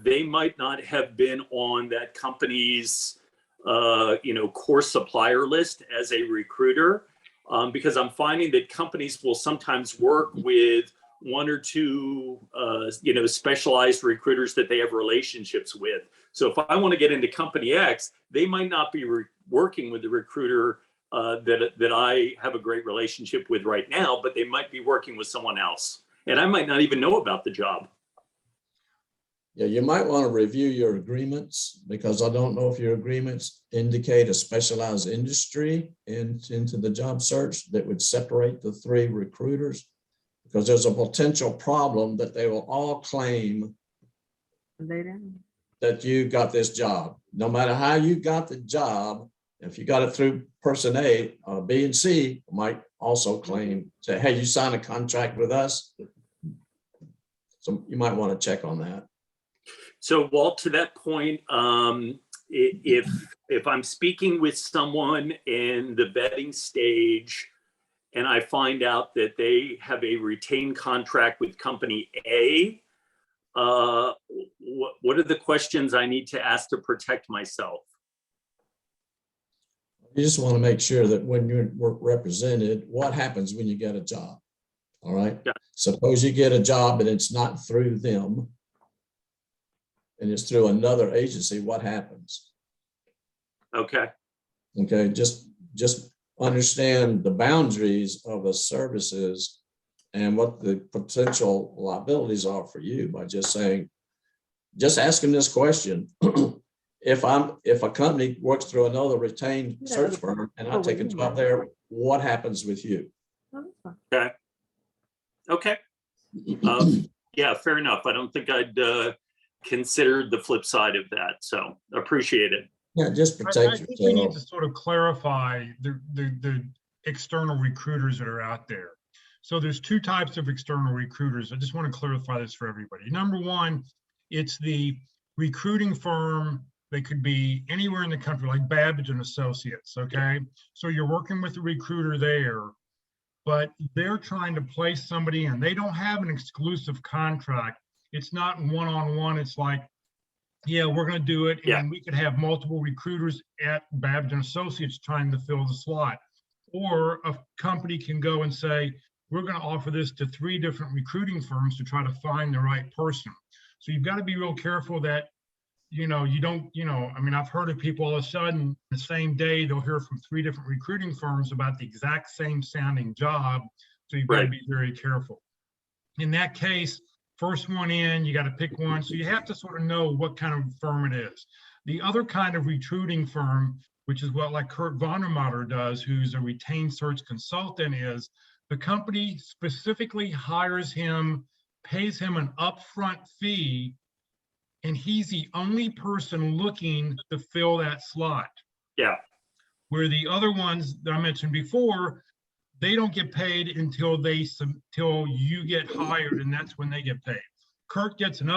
They might not have been on that company's core supplier list as a recruiter, because I'm finding that companies will sometimes work with 1 or 2 specialized recruiters that they have relationships with. So if I want to get into company X, they might not be working with the recruiter that I have a great relationship with right now, but they might be working with someone else, and I might not even know about the job. Yeah, you might want to review your agreements, because I don't know if your agreements indicate a specialized industry into the job search that would separate the 3 recruiters, because there's a potential problem that they will all claim that you got this job. No matter how you got the job, If you got it through person A, B and C might also claim, say, hey, you signed a contract with us. So you might want to check on that. So Walt, to that point, if I'm speaking with someone in the vetting stage and I find out that they have a retained contract with company A, what are the questions I need to ask to protect myself? You just want to make sure that when you're represented, what happens when you get a job? All right. Yeah. Suppose you get a job and it's not through them and it's through another agency, what happens? Okay. Okay, just understand the boundaries of the services and what the potential liabilities are for you by just asking this question. If a company works through another retained search firm and I take a job there, what happens with you? Okay. Okay. Yeah, fair enough. I don't think I'd considered the flip side of that. So appreciate it. Yeah, just I protect think we need yourself. to sort of clarify the external recruiters that are out there. So there's two types of external recruiters. I just want to clarify this for everybody. Number one, it's the recruiting firm. They could be anywhere in the country, like Babbage and Associates, okay? So you're working with a recruiter there, but they're trying to place somebody and they don't have an exclusive contract. It's not one-on-one. It's like, yeah, we're going to do it. Yeah. And we could have multiple recruiters at Babbage and Associates trying to fill the slot. Or a company can go and say, we're going to offer this to 3 different recruiting firms to try to find the right person. So you've got to be real careful that, you don't, I mean, I've heard of people all of a sudden the same day, they'll hear from 3 different recruiting firms about the exact same sounding job. So you've got to Right. be very careful. In that case, first one in, you got to pick one. So you have to sort of know what kind of firm it is. The other kind of recruiting firm, which is what like Kurt Vondermatter does, who's a retained search consultant, is the company specifically hires him, pays him an upfront fee, and he's the only person looking to fill that slot. Yeah. Where the other ones that I mentioned before, they don't get paid until you get hired, and that's when they get paid. Kurt gets an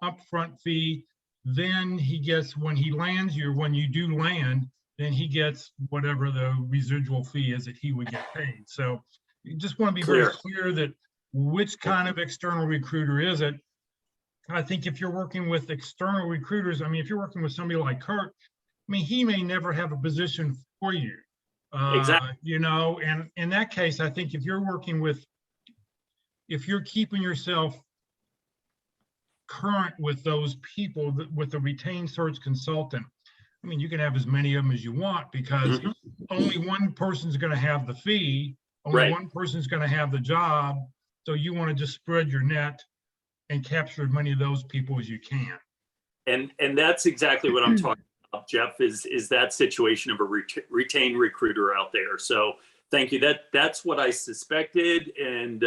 upfront fee. Then he gets, when he lands you, when you do land, then he gets whatever the residual fee is that he would get paid. So you just want to be very clear that which kind of external recruiter is it. I think if you're working with external recruiters, I mean, if you're working with somebody like Kurt, I mean, he may never have a position for you. Exactly. And in that case, I think if you're keeping yourself current with those people, with the retained search consultant, I mean, you can have as many of them as you want because only one person's going to have the fee, only one person's going to have the job. So you want to just spread your net and capture as many of those people as you can. And that's exactly what I'm talking about, Jeff, is that situation of a retained recruiter out there. So thank you. That's what I suspected, and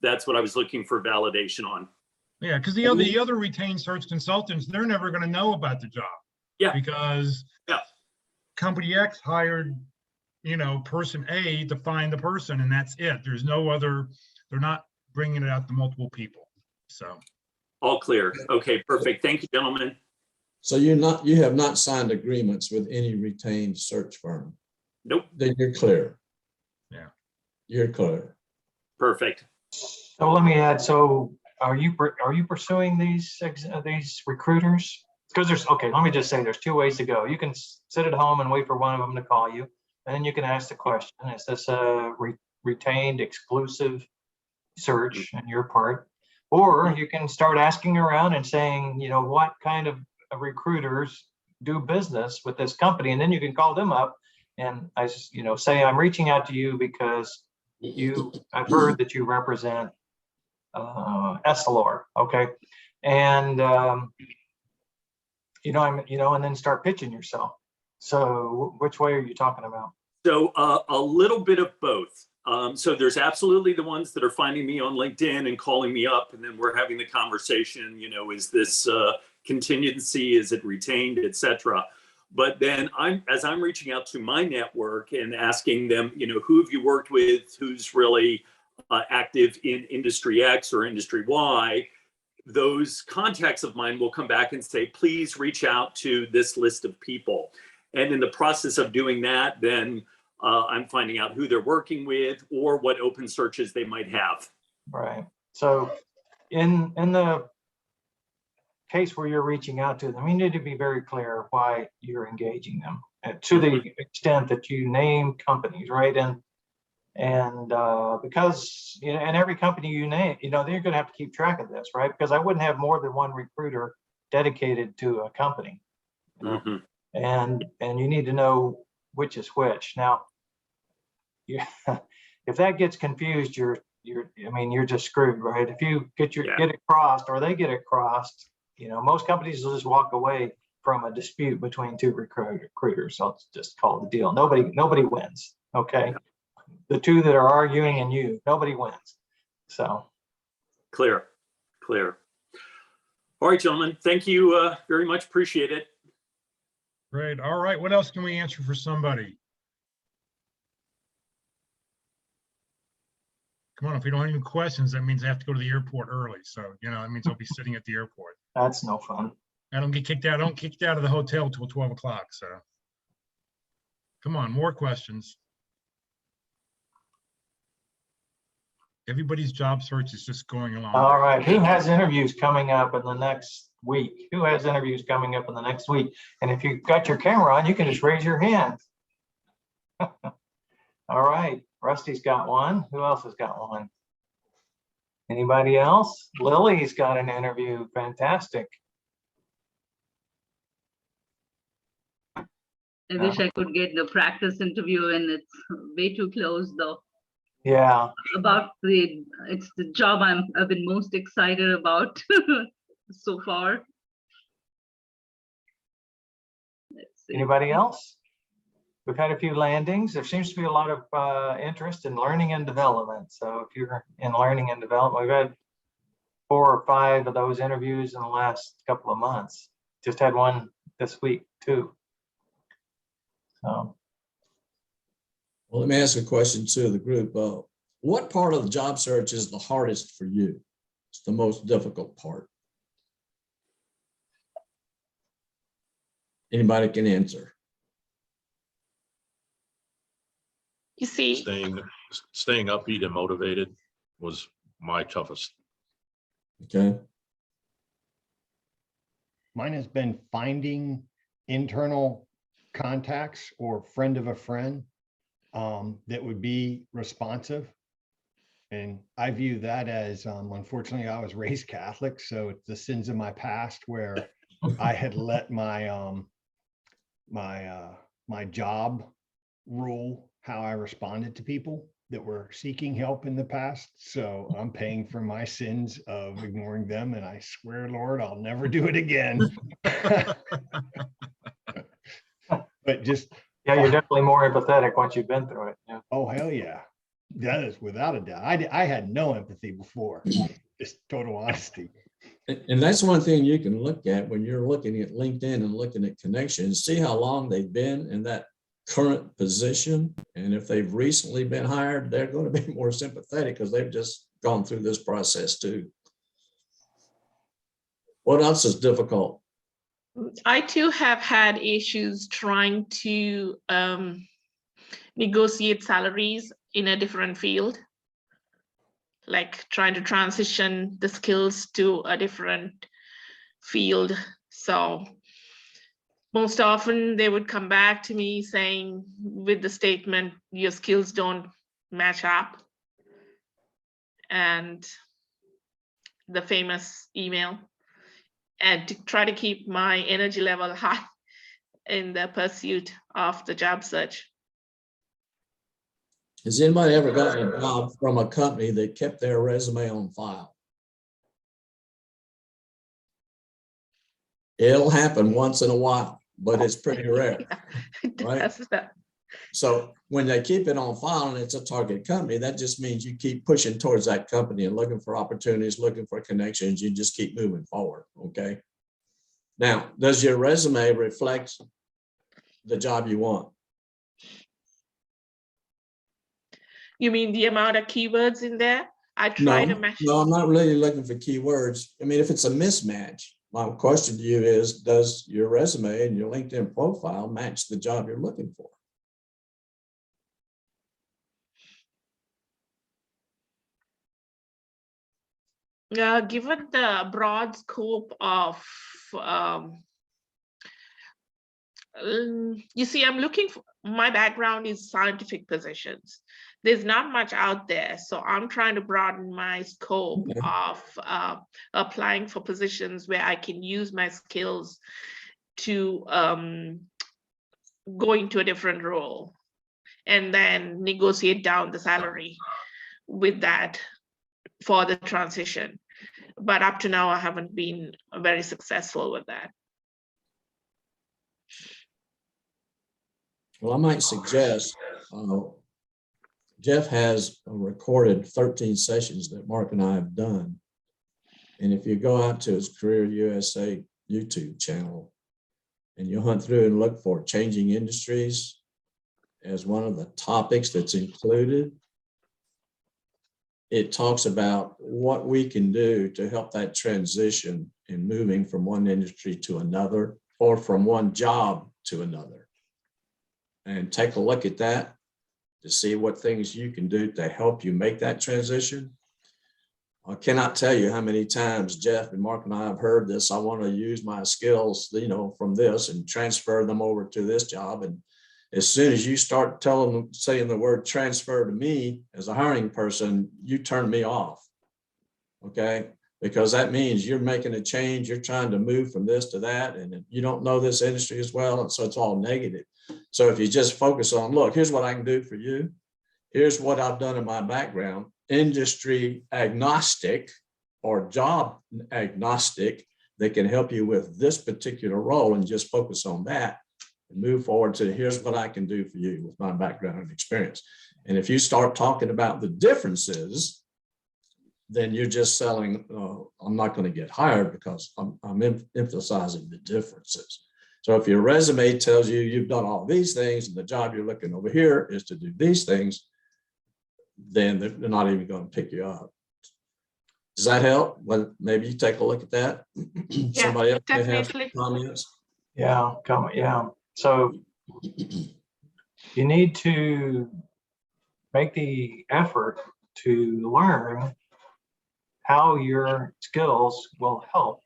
that's what I was looking for validation on. Yeah, because the other retained search consultants, they're never going to know about the job. Yeah. Because company X hired, person A to find the person, and that's it. There's no other. They're not bringing it out to multiple people. So. All clear. Okay, perfect. Thank you, gentlemen. So you have not signed agreements with any retained search firm? Nope. Then you're clear. Yeah. You're clear. Perfect. So let me add, so are you pursuing these recruiters? Because let me just say there's 2 ways to go. You can sit at home and wait for one of them to call you, and then you can ask the question, is this a retained exclusive search on your part? Or you can start asking around and saying, what kind of recruiters do business with this company? And then you can call them up and say, I'm reaching out to you because I've heard that you represent Essilor, okay? And, and then start pitching yourself. So which way are you talking about? So a little bit of both. So there's absolutely the ones that are finding me on LinkedIn and calling me up, and then we're having the conversation, is this contingency, is it retained, etc. But then as I'm reaching out to my network and asking them, who have you worked with, who's really active in industry X or industry Y, those contacts of mine will come back and say, please reach out to this list of people. And in the process of doing that, then I'm finding out who they're working with or what open searches they might have. Right. So in the case where you're reaching out to them, you need to be very clear why you're engaging them, and to the extent that you name companies, right? And because, and every company you name, they're going to have to keep track of this, right? Because I wouldn't have more than one recruiter dedicated to a company, and you need to know which is which. Now, if that gets confused, you're just screwed, right? If you get it crossed, or they get it crossed, most companies will just walk away from a dispute between two recruiters. So let's just call it a deal. Nobody wins. Okay. The two that are arguing and nobody wins. So clear. All right, gentlemen, thank you very much. Appreciate it. Great. All right. What else can we answer for somebody? Come on, if we don't have any questions, that means I have to go to the airport early. So, that means I'll be sitting at the airport. that's no fun. I don't get kicked out. I don't get kicked out of the hotel till 12 o'clock. So come on, more questions. Everybody's job search is just going along. All right. Who has interviews coming up in the next week? And if you've got your camera on, you can just raise your hand. All right. Rusty's got one. Who else has got one? Anybody else? Lily's got an interview. Fantastic. I wish I could get the practice interview, and it's way too close though. Yeah. It's the job I've been most excited about so far. Let's see. Anybody else? We've had a few landings. There seems to be a lot of interest in learning and development. So if you're in learning and development, we've had 4 or 5 of those interviews in the last couple of months. Just had one this week too. So. Well, let me ask a question to the group. What part of the job search is the hardest for you? It's the most difficult part. Anybody can answer. You see, Staying upbeat and motivated was my toughest. Okay. Mine has been finding internal contacts or friend of a friend that would be responsive. And I view that as, unfortunately, I was raised Catholic, so it's the sins of my past where I had let my my job rule how I responded to people that were seeking help in the past. So I'm paying for my sins of ignoring them, and I swear, Lord, I'll never do it again. But just, Yeah, you're definitely more empathetic once you've been through it. Yeah. oh, hell yeah. That is without a doubt. I had no empathy before, just total honesty. And that's one thing you can look at when you're looking at LinkedIn and looking at connections, see how long they've been in that current position. And if they've recently been hired, they're going to be more sympathetic because they've just gone through this process too. What else is difficult? I too have had issues trying to negotiate salaries in a different field, like trying to transition the skills to a different field. So most often they would come back to me saying with the statement, your skills don't match up. And the famous email, and to try to keep my energy level high in the pursuit of the job search. Has anybody ever gotten a job from a company that kept their resume on file? It'll happen once in a while, but it's pretty rare. Right? So when they keep it on file and it's a target company, that just means you keep pushing towards that company and looking for opportunities, looking for connections. You just keep moving forward. Okay. Now, does your resume reflect the job you want. You mean the amount of keywords in there? I try to match. No, I'm not really looking for keywords. I mean, if it's a mismatch, my question to you is, does your resume and your LinkedIn profile match the job you're looking for? Given the broad scope of, you see, I'm looking for, my background is scientific positions. There's not much out there. So I'm trying to broaden my scope of applying for positions where I can use my skills to go into a different role and then negotiate down the salary with that for the transition. But up to now, I haven't been very successful with that. Well, I might suggest, Jeff has recorded 13 sessions that Mark and I have done. And if you go out to his Career USA YouTube channel and you hunt through and look for changing industries as one of the topics that's included, it talks about what we can do to help that transition in moving from one industry to another or from one job to another. And take a look at that to see what things you can do to help you make that transition. I cannot tell you how many times Jeff and Mark and I have heard this. I want to use my skills, you know, from this and transfer them over to this job. And as soon as you start saying the word transfer to me as a hiring person, you turn me off. Okay. Because that means you're making a change. You're trying to move from this to that. And you don't know this industry as well. And so it's all negative. So if you just focus on, look, here's what I can do for you. Here's what I've done in my background, industry agnostic or job agnostic that can help you with this particular role, and just focus on that and move forward to here's what I can do for you with my background and experience. And if you start talking about the differences, then you're just selling, I'm not going to get hired because I'm emphasizing the differences. So if your resume tells you you've done all these things and the job you're looking over here is to do these things, then they're not even going to pick you up. Does that help? Well, maybe you take a look at that. Yeah, somebody else may have definitely. comments. Yeah, yeah. So you need to make the effort to learn how your skills will help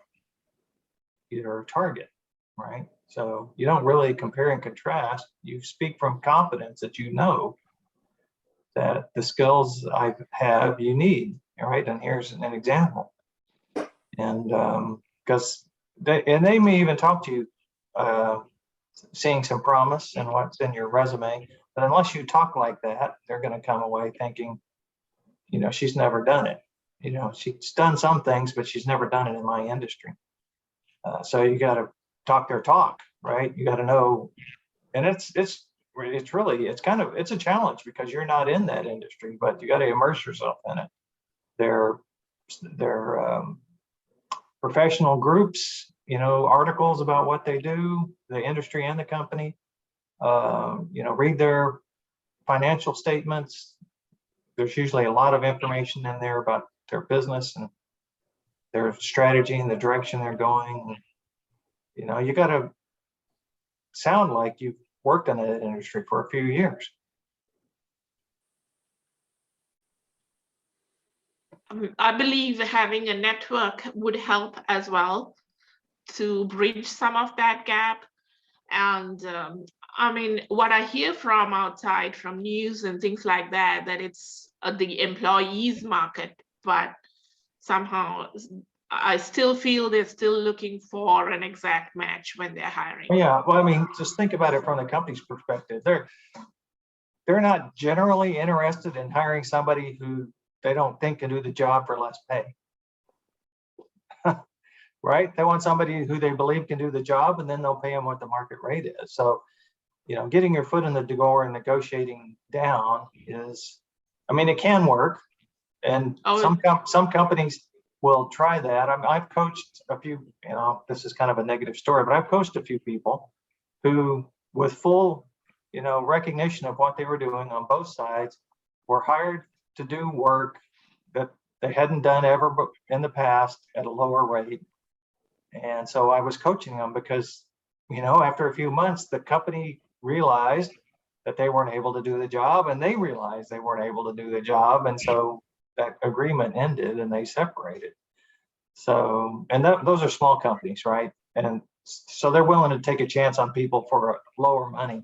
your target, right? So you don't really compare and contrast. You speak from confidence that you know that the skills I have you need, all right? And here's an example. And because they may even talk to you, seeing some promise in what's in your resume, but unless you talk like that, they're going to come away thinking, you know, she's never done it. You know, she's done some things, but she's never done it in my industry. So you got to talk their talk, right? You got to know, and it's a challenge because you're not in that industry, but you got to immerse yourself in it. They're professional groups, you know, articles about what they do, the industry and the company. You know, read their financial statements. There's usually a lot of information in there about their business and their strategy and the direction they're going. You know, you got to sound like you've worked in that industry for a few years. I believe having a network would help as well to bridge some of that gap. And I mean, what I hear from outside, from news and things like that, that it's the employees market, but somehow I still feel they're still looking for an exact match when they're hiring. Yeah, well, I mean, just think about it from the company's perspective. They're not generally interested in hiring somebody who they don't think can do the job for less pay. Right? They want somebody who they believe can do the job, and then they'll pay them what the market rate is. So, you know, getting your foot in the door and negotiating down is, I mean, it can work, and some companies will try that. I've coached a few, you know, this is kind of a negative story, but I've coached a few people who with full, recognition of what they were doing on both sides, were hired to do work that they hadn't done ever in the past at a lower rate. And so I was coaching them because, after a few months, the company realized that they weren't able to do the job, and they realized they weren't able to do the job. And so that agreement ended and they separated. So, and those are small companies, right? And so they're willing to take a chance on people for lower money.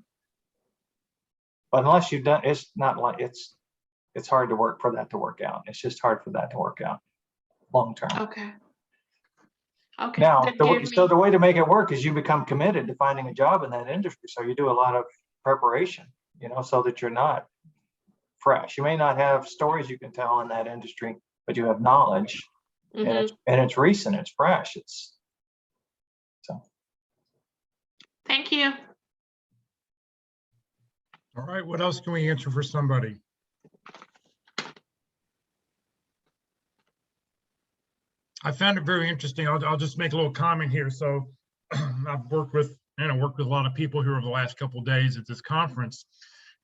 But unless you've done, it's not like it's hard to work for that to work out. It's just hard for that to work out long term. Okay. Okay. Now, that the gave way to make it work is you become committed to finding a job in that industry. So you do a lot of preparation, so that you're not fresh. You may not have stories you can tell in that industry, but you have knowledge, me- and Mhm. it's recent, it's fresh. So. Thank you. All right, what else can we answer for somebody? I found it very interesting. I'll just make a little comment here. So I've worked with a lot of people here over the last couple of days at this conference.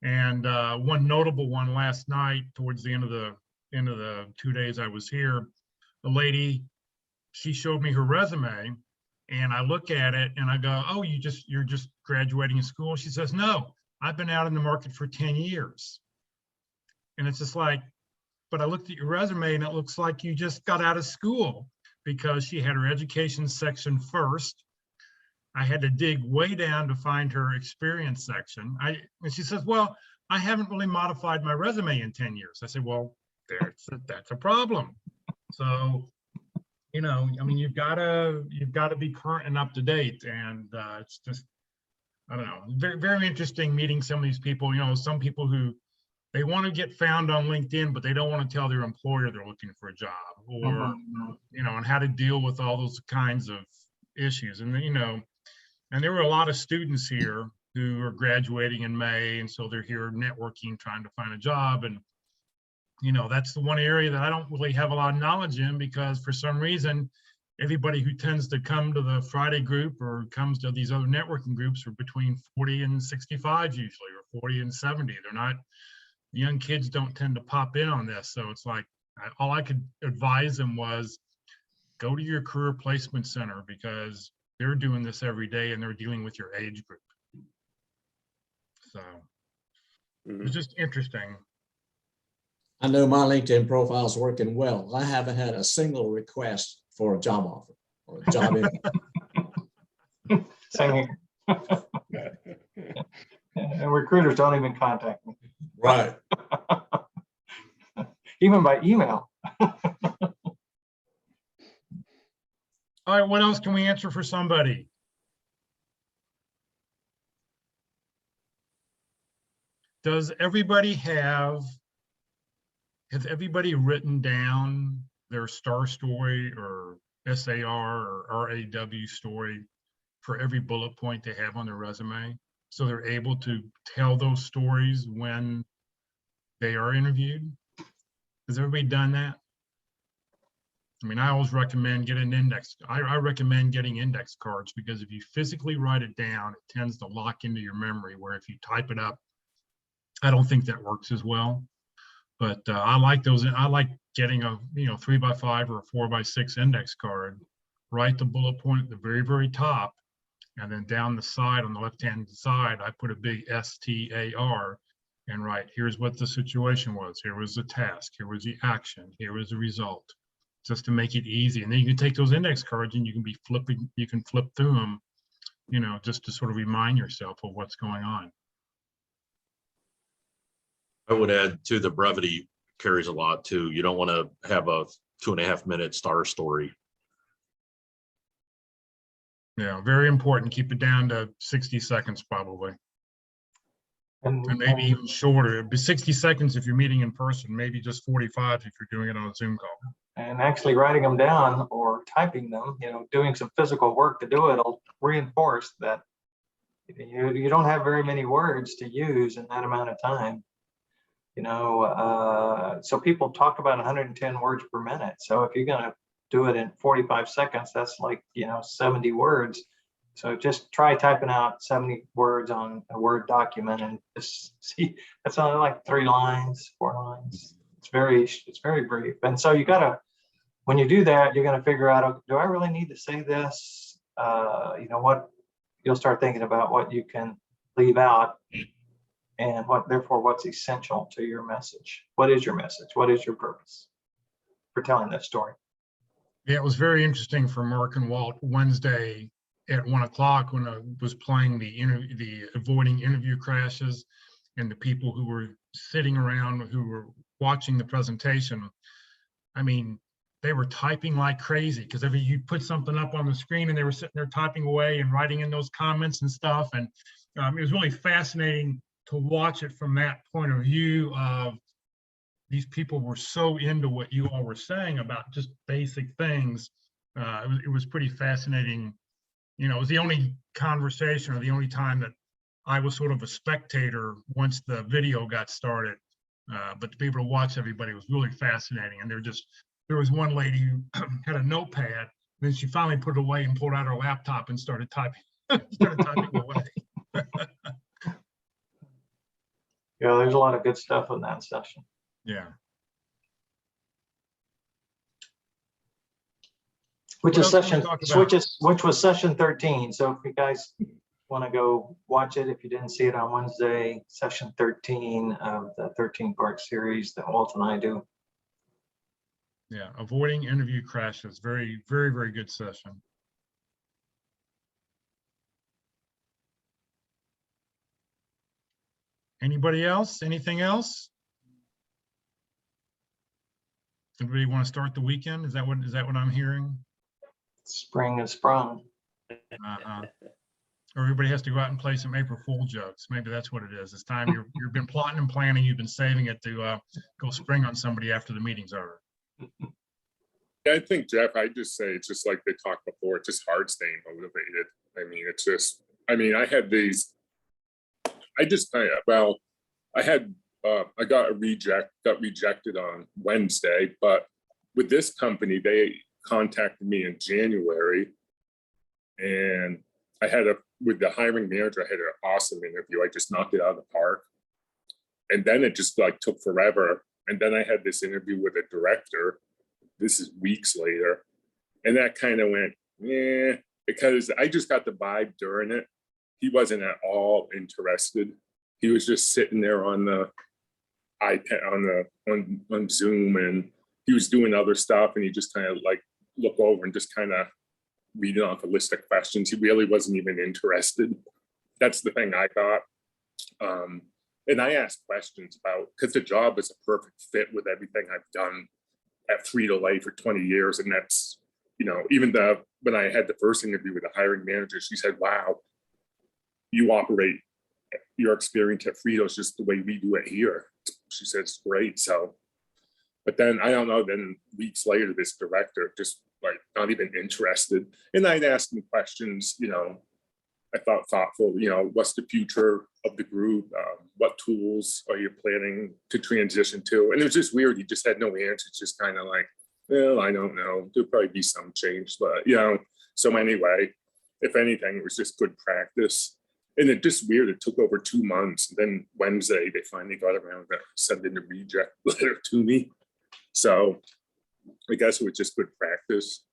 And one notable one last night, towards the end of the 2 days I was here, the lady, she showed me her resume, and I look at it and I go, "Oh, you're just graduating in school?" She says, "No, I've been out in the market for 10 years. And it's just like, but I looked at your resume and it looks like you just got out of school, because she had her education section first. I had to dig way down to find her experience section. And she says, "Well, I haven't really modified my resume in 10 years. I said, "Well, that's a problem." So, you've got to be current and up to date. And it's just, I don't know, very, very interesting meeting some of these people. Some people who, they want to get found on LinkedIn, but they don't want to tell their employer they're looking for a job, or, and how to deal with all those kinds of issues. And, and there were a lot of students here who are graduating in May. And so they're here networking, trying to find a job. And, that's the one area that I don't really have a lot of knowledge in, because for some reason, everybody who tends to come to the Friday group or comes to these other networking groups are between 40 and 65 usually, or 40 and 70. They're not, young kids don't tend to pop in on this. So it's like, all I could advise them was go to your career placement center, because they're doing this every day and they're dealing with your age group. So it's just interesting. I know my LinkedIn profile is working well. I haven't had a single request for a job offer or a job interview. Same here. And recruiters don't even contact me. Right. Even by email. All right, what else can we answer for somebody? Has everybody written down their STAR story or SAR or RAW story for every bullet point they have on their resume, so they're able to tell those stories when they are interviewed? Has everybody done that? I always recommend getting an index. I recommend getting index cards, because if you physically write it down, it tends to lock into your memory, where if you type it up, I don't think that works as well. But I like those. I like getting a 3x5 or a 4x6 index card, write the bullet point at the very, very top, and then down the side, on the left-hand side, I put a big STAR and write, here's what the situation was. Here was the task. Here was the action. Here was the result, just to make it easy. And then you can take those index cards and you can flip through them, just to sort of remind yourself of what's going on. I would add to the brevity carries a lot too. You don't want to have a 2.5 minute STAR story. Yeah, very important. Keep it down to 60 seconds probably. And maybe even shorter. It'd be 60 seconds if you're meeting in person, maybe just 45 if you're doing it on a Zoom call. And actually writing them down or typing them, doing some physical work to do it will reinforce that you don't have very many words to use in that amount of time. So people talk about 110 words per minute. So if you're going to do it in 45 seconds, that's like, 70 words. So just try typing out 70 words on a Word document and just see, that's only like 3 lines, 4 lines. It's very brief. And so you gotta, when you do that, you're gonna figure out, okay, do I really need to say this? You know what, you'll start thinking about what you can leave out and therefore what's essential to your message. What is your message? What is your purpose for telling that story? Yeah, it was very interesting for Mark and Walt Wednesday at 1 o'clock when I was playing the avoiding interview crashes, and the people who were sitting around who were watching the presentation. I mean, they were typing like crazy because every you put something up on the screen and they were sitting there typing away and writing in those comments and stuff. And it was really fascinating to watch it from that point of view of these people were so into what you all were saying about just basic things. It was pretty fascinating. You know, it was the only conversation or the only time that I was sort of a spectator once the video got started. But to be able to watch everybody was really fascinating. And there was one lady who had a notepad, then she finally put it away and pulled out her laptop and started typing, away. Yeah, there's a lot of good stuff in that session. Yeah. Which What is else can we session, talk about? which was session 13. So if you guys want to go watch it, if you didn't see it on Wednesday, session 13 of the 13-part series that Walt and I do. Yeah, avoiding interview crashes. Very, very, very good session. Anybody else? Anything else? Anybody want to start the weekend? Is that what I'm hearing? Spring is sprung. Uh-huh. Or everybody has to go out and play some April Fool jokes. Maybe that's what it is. It's time you've been plotting and planning. You've been saving it to go spring on somebody after the meeting's over. I think, Jeff, I just say it's just like they talked before. It's just hard staying motivated. I mean, it's just. I mean, I had these. I got rejected on Wednesday, but with this company, they contacted me in January, and with the hiring manager, I had an awesome interview. I just knocked it out of the park, and then it just like took forever. And then I had this interview with a director. This is weeks later, and that kind of went, because I just got the vibe during it. He wasn't at all interested. He was just sitting there on the iPad on Zoom, and he was doing other stuff, and he just kind of like look over and just kind of reading off a list of questions. He really wasn't even interested. That's the thing I got. And I asked questions about, because the job is a perfect fit with everything I've done at Frito-Lay for 20 years. And that's, you know, even when I had the first interview with the hiring manager, she said, wow, your experience at Frito is just the way we do it here. She said, it's great. So, but then I don't know, then weeks later, this director just like not even interested. And I'd ask him questions, you know, I thought thoughtful, you know, what's the future of the group? What tools are you planning to transition to? And it was just weird. He just had no answers, just kind of like, well, I don't know. There'll probably be some change, but you know, so anyway, if anything, it was just good practice. And it just weird, it took over 2 months. And then Wednesday, they finally got around to sending the reject letter to me. So I guess it was just good practice.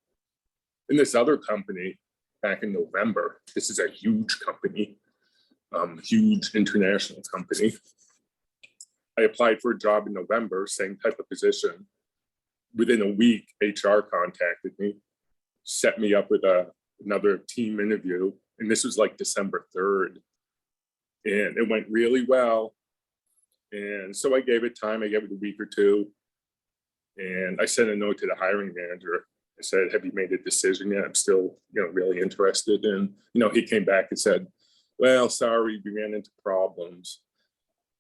In this other company, back in November, this is a huge company, huge international company. I applied for a job in November, same type of position. Within a week, HR contacted me, set me up with another team interview. And this was like December 3rd. And it went really well. And so I gave it time, I gave it a week or two. And I sent a note to the hiring manager. I said, have you made a decision yet? I'm still, you know, really interested. And, you know, he came back and said, well, sorry, we ran into problems.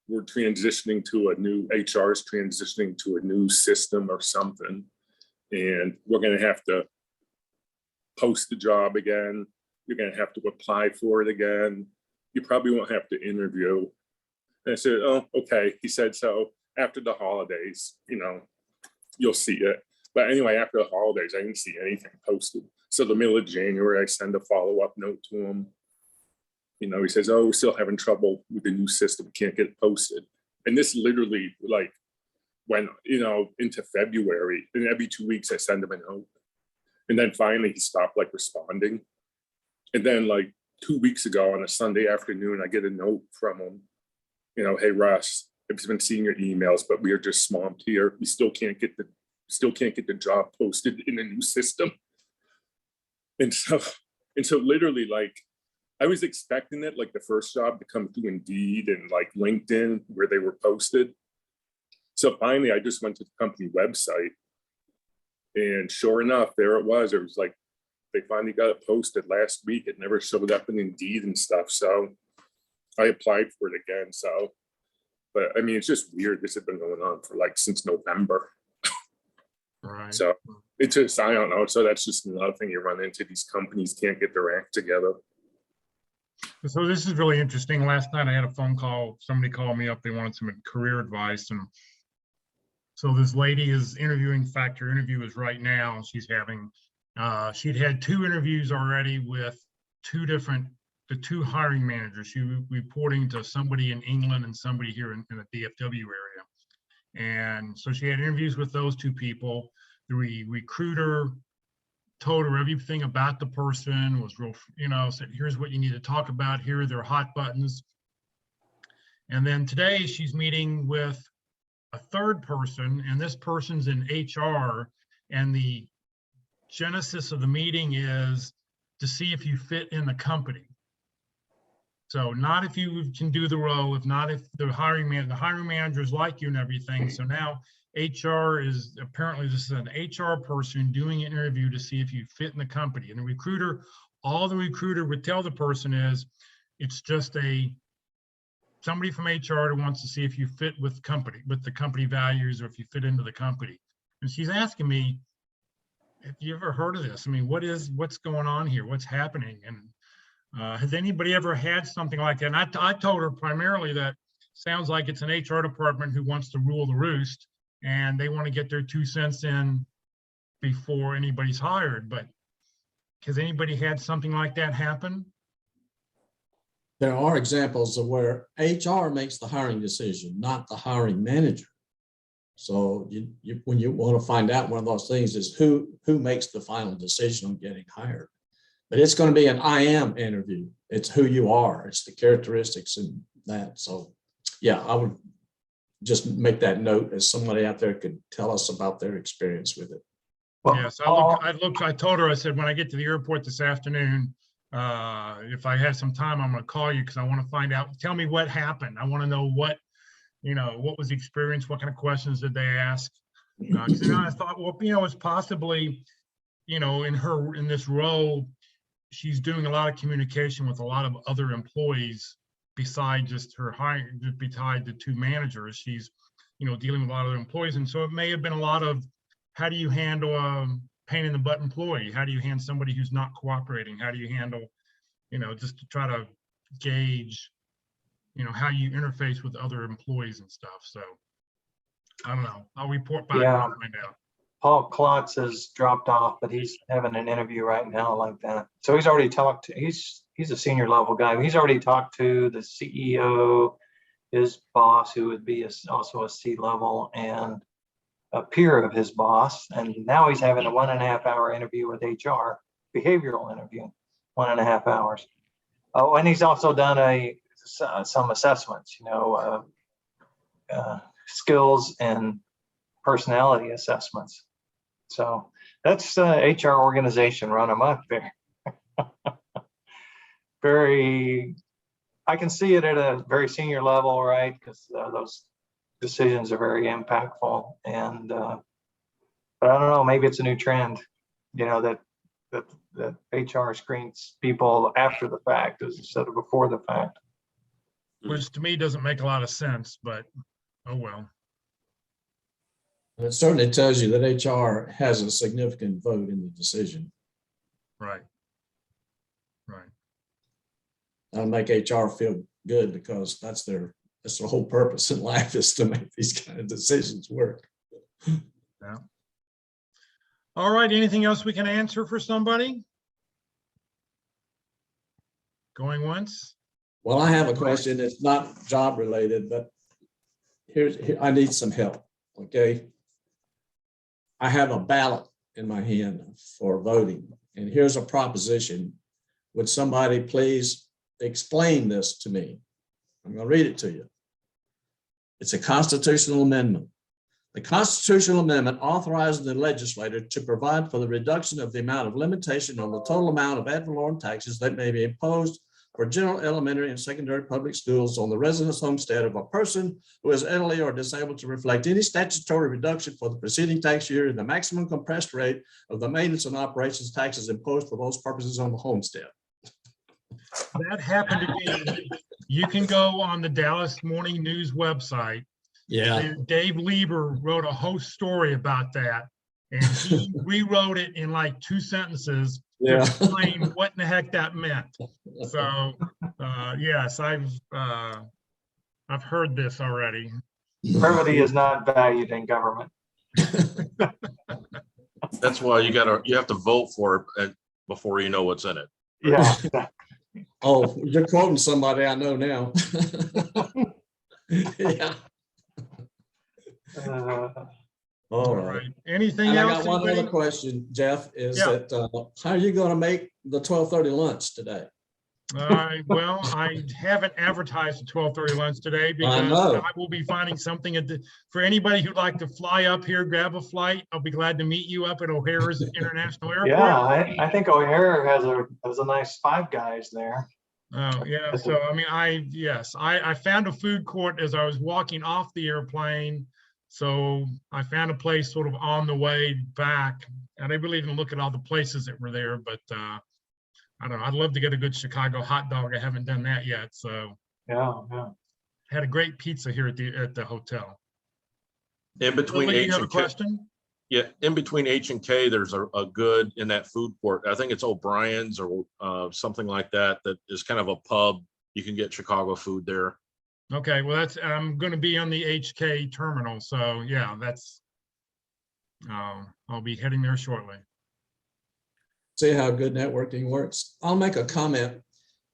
We're transitioning to HR's transitioning to a new system or something. And we're going to have to post the job again. You're going to have to apply for it again. You probably won't have to interview. And I said, oh, okay. He said, so after the holidays, you know, you'll see it. But anyway, after the holidays, I didn't see anything posted. So the middle of January, I send a follow-up note to him. You know, he says, oh, we're still having trouble with the new system, can't get it posted. And this literally like went, you know, into February, and every 2 weeks I send him a note. And then finally he stopped like responding. And then like 2 weeks ago on a Sunday afternoon, I get a note from him, you know, hey Russ, I've been seeing your emails, but we are just swamped here. We still can't get the job posted in the new system. And so literally like, I was expecting it like the first job to come through Indeed and like LinkedIn where they were posted. So finally I just went to the company website, and sure enough, there it was. It was like, they finally got it posted last week. It never showed up in Indeed and stuff. So I applied for it again. So, but I mean, it's just weird. This has been going on for like since November. Right. So it's just, I don't know. So that's just another thing you run into. These companies can't get their act together. So this is really interesting. Last night I had a phone call. Somebody called me up. They wanted some career advice. And so this lady is interviewing. In fact, her interview is right now. She's having, she'd had 2 interviews already with the two hiring managers. She was reporting to somebody in England and somebody here in the DFW area. And so she had interviews with those 2 people. The recruiter told her everything about the person, was real, you know, said, here's what you need to talk about. Here are their hot buttons. And then today she's meeting with a 3rd person, and this person's in HR. And the genesis of the meeting is to see if you fit in the company. So not if you can do the role, if not, if the hiring managers like you and everything. So now HR is apparently, this is an HR person doing an interview to see if you fit in the company. And the recruiter, all the recruiter would tell the person is, it's just somebody from HR who wants to see if you fit with the company values, or if you fit into the company. And she's asking me, have you ever heard of this? I mean, what's going on here? What's happening? And has anybody ever had something like that? And I told her primarily that sounds like it's an HR department who wants to rule the roost, and they want to get their 2 cents in before anybody's hired. But has anybody had something like that happen? There are examples of where HR makes the hiring decision, not the hiring manager. So when you want to find out, one of those things is who makes the final decision on getting hired. But it's going to be an I am interview. It's who you are. It's the characteristics and that. So yeah, I would just make that note as somebody out there could tell us about their experience with it. Well, Yes, I told her, I said, when I get to the airport this afternoon, if I have some time, I'm going to call you because I want to find out, tell me what happened. I want to know what was the experience? What kind of questions did they ask? Because I thought, well, it's possibly, in this role, she's doing a lot of communication with a lot of other employees besides just her hiring, just beside the 2 managers. She's, dealing with a lot of other employees. And so it may have been a lot of, how do you handle a pain in the butt employee? How do you handle somebody who's not cooperating? How do you handle, just to try to gauge, how you interface with other employees and stuff. So I don't know. I'll report back and find out. Paul Klotz has dropped off, but he's having an interview right now like that. So he's already talked to, he's a senior level guy. He's already talked to the CEO, his boss, who would be also a C-level, and a peer of his boss. And now he's having a 1.5 hour interview with HR, behavioral interview, 1.5 hours. Oh, and he's also done some assessments, skills and personality assessments. So that's HR organization run amok there. I can see it at a very senior level, right? Because those decisions are very impactful. And but I don't know, maybe it's a new trend, that HR screens people after the fact instead of before the fact. Which to me doesn't make a lot of sense, but oh well. And it certainly tells you that HR has a significant vote in the decision. Right. That'll make HR feel good because that's the whole purpose in life, is to make these kind of decisions work. Yeah. All right, anything else we can answer for somebody? Going once? Well, I have a question. It's not job related, but here, I need some help, okay? I have a ballot in my hand for voting, and here's a proposition. Would somebody please explain this to me? I'm going to read it to you. It's a constitutional amendment. The constitutional amendment authorizes the legislature to provide for the reduction of the amount of limitation on the total amount of ad valorem taxes that may be imposed for general elementary and secondary public schools on the residence homestead of a person who is elderly or disabled to reflect any statutory reduction for the preceding tax year in the maximum compressed rate of the maintenance and operations taxes imposed for those purposes on the homestead. That happened to be, you can go on the Dallas Morning News website. Yeah. And Dave Lieber wrote a whole story about that. And he rewrote it in like 2 sentences to explain what in the heck that meant. So yes, I've heard this already. Brevity is not valued in government. That's why you have to vote for it before you know what's in it. Yeah. Oh, you're quoting somebody I know now. Yeah. All right. Anything And I else? got one anybody? other question, Jeff, is Yeah. that how are you going to make the 12:30 lunch today? Well, I haven't advertised the 12:30 lunch today because know. I will be finding something for anybody who'd like to fly up here, grab a flight. I'll be glad to meet you up at O'Hare's International Airport. Yeah, I think O'Hare has a nice Five Guys there. Oh, yeah. So, I mean, I found a food court as I was walking off the airplane. So I found a place sort of on the way back. And I really didn't look at all the places that were there, but I don't know. I'd love to get a good Chicago hot dog. I haven't done that yet. So Yeah. had a great pizza here at the hotel. In between Lily, you H have a and K, question? yeah, in between H and K, there's a good in that food court. I think it's O'Brien's or something like that. That is kind of a pub. You can get Chicago food there. Okay, well, I'm going to be on the HK terminal. So yeah, I'll be heading there shortly. See how good networking works. I'll make a comment.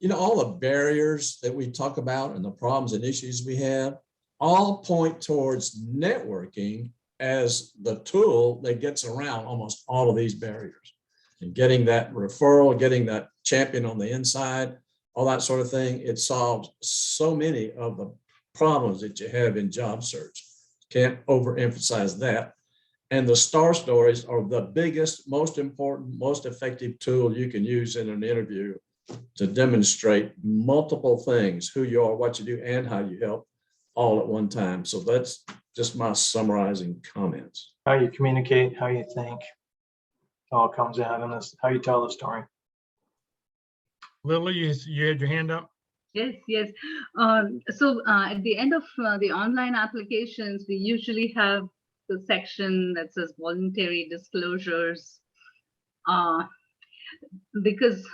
You know, all the barriers that we talk about and the problems and issues we have all point towards networking as the tool that gets around almost all of these barriers. And getting that referral, getting that champion on the inside, all that sort of thing, it solves so many of the problems that you have in job search. Can't overemphasize that. And the star stories are the biggest, most important, most effective tool you can use in an interview to demonstrate multiple things, who you are, what you do, and how you help all at one time. So that's just my summarizing comments. How you communicate, how you think, all comes out in this, how you tell the story. Lily, you had your hand up? Yes. So at the end of the online applications, we usually have the section that says voluntary disclosures. Because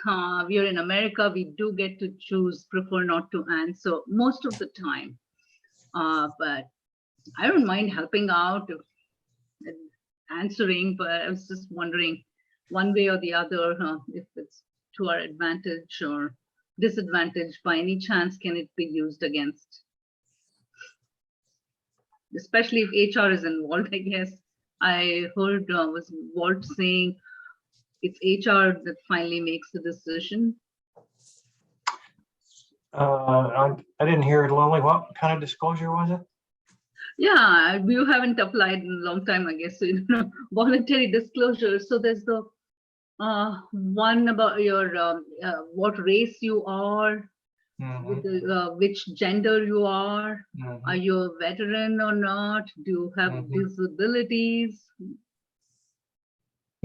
we are in America, we do get to choose prefer not to answer most of the time. But I don't mind helping out, answering, but I was just wondering one way or the other, if it's to our advantage or disadvantage, by any chance, can it be used against? Especially if HR is involved, I guess. I heard was Walt saying it's HR that finally makes the decision. I didn't hear it, Lily. What kind of disclosure was it? Yeah, you haven't applied in a long time, I guess. So, you know, voluntary disclosure. So there's the one about your what race you are, which gender you are you a veteran or not? Do you have disabilities?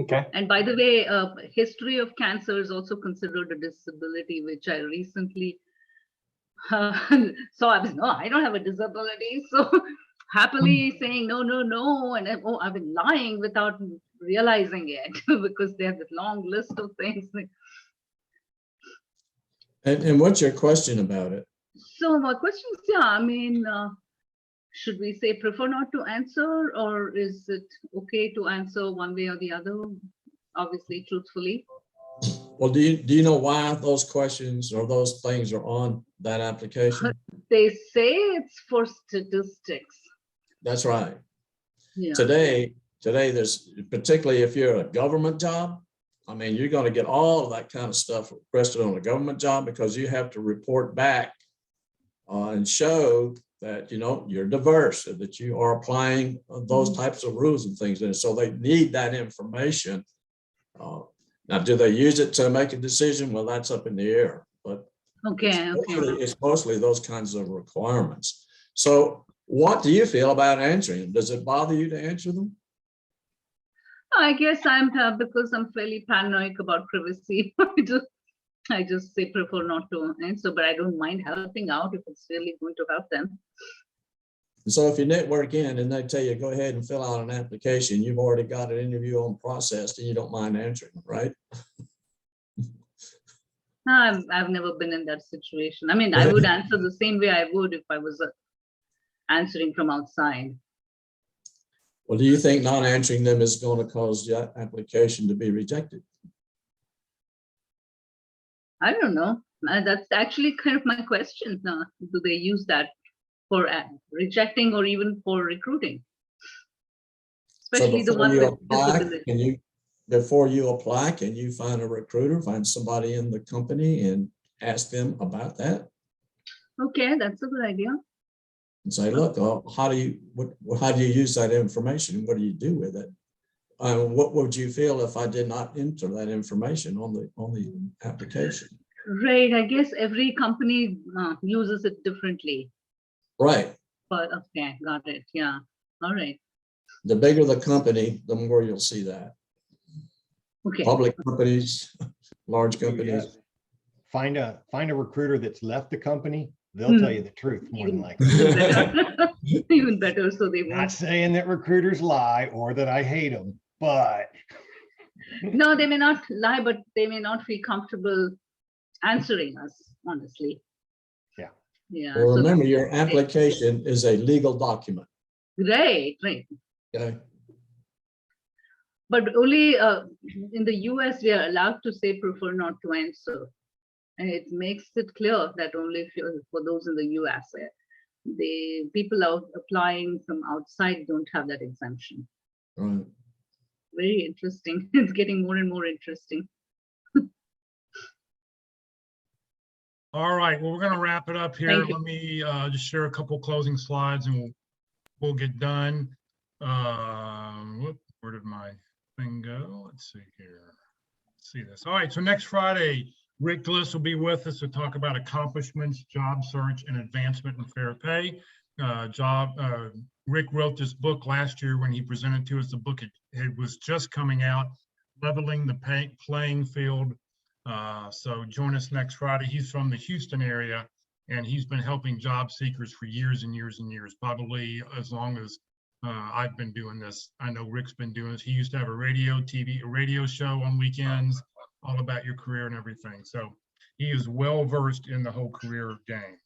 Okay. And by the way, history of cancer is also considered a disability, which I recently saw. I was, no, I don't have a disability. So happily saying no, and then, oh, I've been lying without realizing it because they have this long list of things. And what's your question about it? So my question is, yeah, I mean, should we say prefer not to answer, or is it okay to answer one way or the other? Obviously, truthfully. Well, do you know why those questions or those things are on that application? They say it's for statistics. That's right. Yeah. Today, there's, particularly if you're a government job, I mean, you're going to get all of that kind of stuff requested on a government job because you have to report back and show that, you know, you're diverse, and that you are applying those types of rules and things. And so they need that information. Now, do they use it to make a decision? Well, that's up in the air, but Okay. it's mostly those kinds of requirements. So what do you feel about answering them? Does it bother you to answer them? I guess I'm because I'm fairly paranoid about privacy. I just say prefer not to answer, but I don't mind helping out if it's really going to help them. So if you network in and they tell you, go ahead and fill out an application, you've already got an interview on process and you don't mind answering, right? I've never been in that situation. I mean, I would answer the same way I would if I was answering from outside. Well, do you think not answering them is going to cause your application to be rejected? I don't know. That's actually kind of my question. Do they use that for rejecting or even for recruiting? Especially the one with disability. Before you apply, can you find a recruiter, find somebody in the company and ask them about that? Okay, that's a good idea. And say, look, how do you use that information? What do you do with it? What would you feel if I did not enter that information on the application? Right. I guess every company uses it differently. Right. But okay, got it. Yeah. All right. The bigger the company, the more you'll see that. Okay. Public companies, large companies. Find a recruiter that's left the company. They'll tell you the truth more than likely. Even better. Even better, so they won't. Not saying that recruiters lie or that I hate them, but No, they may not lie, but they may not feel comfortable answering us, honestly. Yeah. Yeah. Well, so remember, your application is a legal document. Right. Okay. But only in the US, we are allowed to say prefer not to answer. And it makes it clear that only if for those in the US, the people out applying from outside don't have that exemption. Right. Very interesting. It's getting more and more interesting. All right, well, we're going to wrap it up here. Thank you. Let me just share a couple closing slides and we'll get done. Where did my thing go? Let's see here. Let's see this. All right, so next Friday, Rick Gliss will be with us to talk about accomplishments, job search, and advancement in fair pay. Rick wrote this book last year when he presented to us the book. It was just coming out, Leveling the Playing Field. So join us next Friday. He's from the Houston area, and he's been helping job seekers for years and years and years, probably as long as I've been doing this. I know Rick's been doing this. He used to have a radio show on weekends, all about your career and everything. So he is well versed in the whole career game.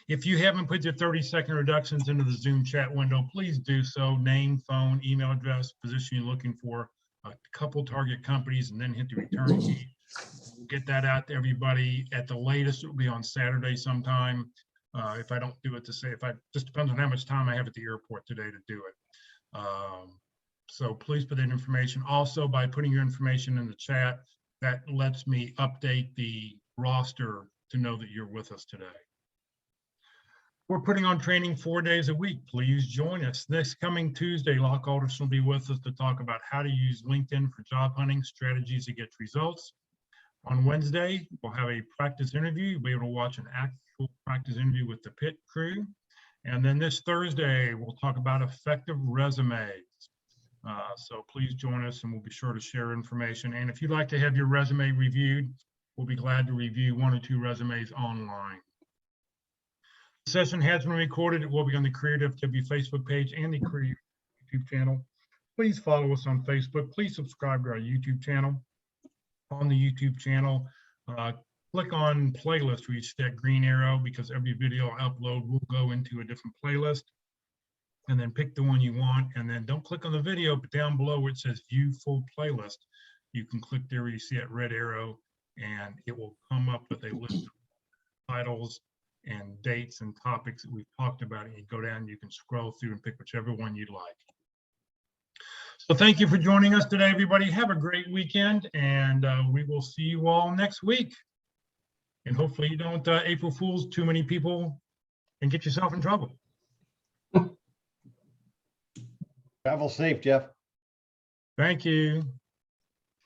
If you haven't put your 30-second reductions into the Zoom chat window, please do so. Name, phone, email address, position you're looking for, a couple target companies, and then hit the return key. We'll get that out to everybody. At the latest, it will be on Saturday sometime. If I don't do it just depends on how much time I have at the airport today to do it. So please put that information. Also, by putting your information in the chat, that lets me update the roster to know that you're with us today. We're putting on training 4 days a week. Please join us. This coming Tuesday, Locke Alderson will be with us to talk about how to use LinkedIn for job hunting, strategies to get results. On Wednesday, we'll have a practice interview. You'll be able to watch an actual practice interview with the PIT crew. And then this Thursday, we'll talk about effective resumes. So please join us and we'll be sure to share information. And if you'd like to have your resume reviewed, we'll be glad to review 1 or 2 resumes online. The session has been recorded. It will be on the Career FW Facebook page and the Career YouTube channel. Please follow us on Facebook. Please subscribe to our YouTube channel. On the YouTube channel, click on playlist where you see that green arrow, because every video I upload will go into a different playlist. And then pick the one you want, and then don't click on the video, but down below where it says view full playlist, you can click there where you see that red arrow, and it will come up with a list of titles and dates and topics that we've talked about. And you go down, you can scroll through and pick whichever one you'd like. So thank you for joining us today, everybody. Have a great weekend, and we will see you all next week. And hopefully you don't April Fools too many people and get yourself in trouble. Travel safe, Jeff. Thank you.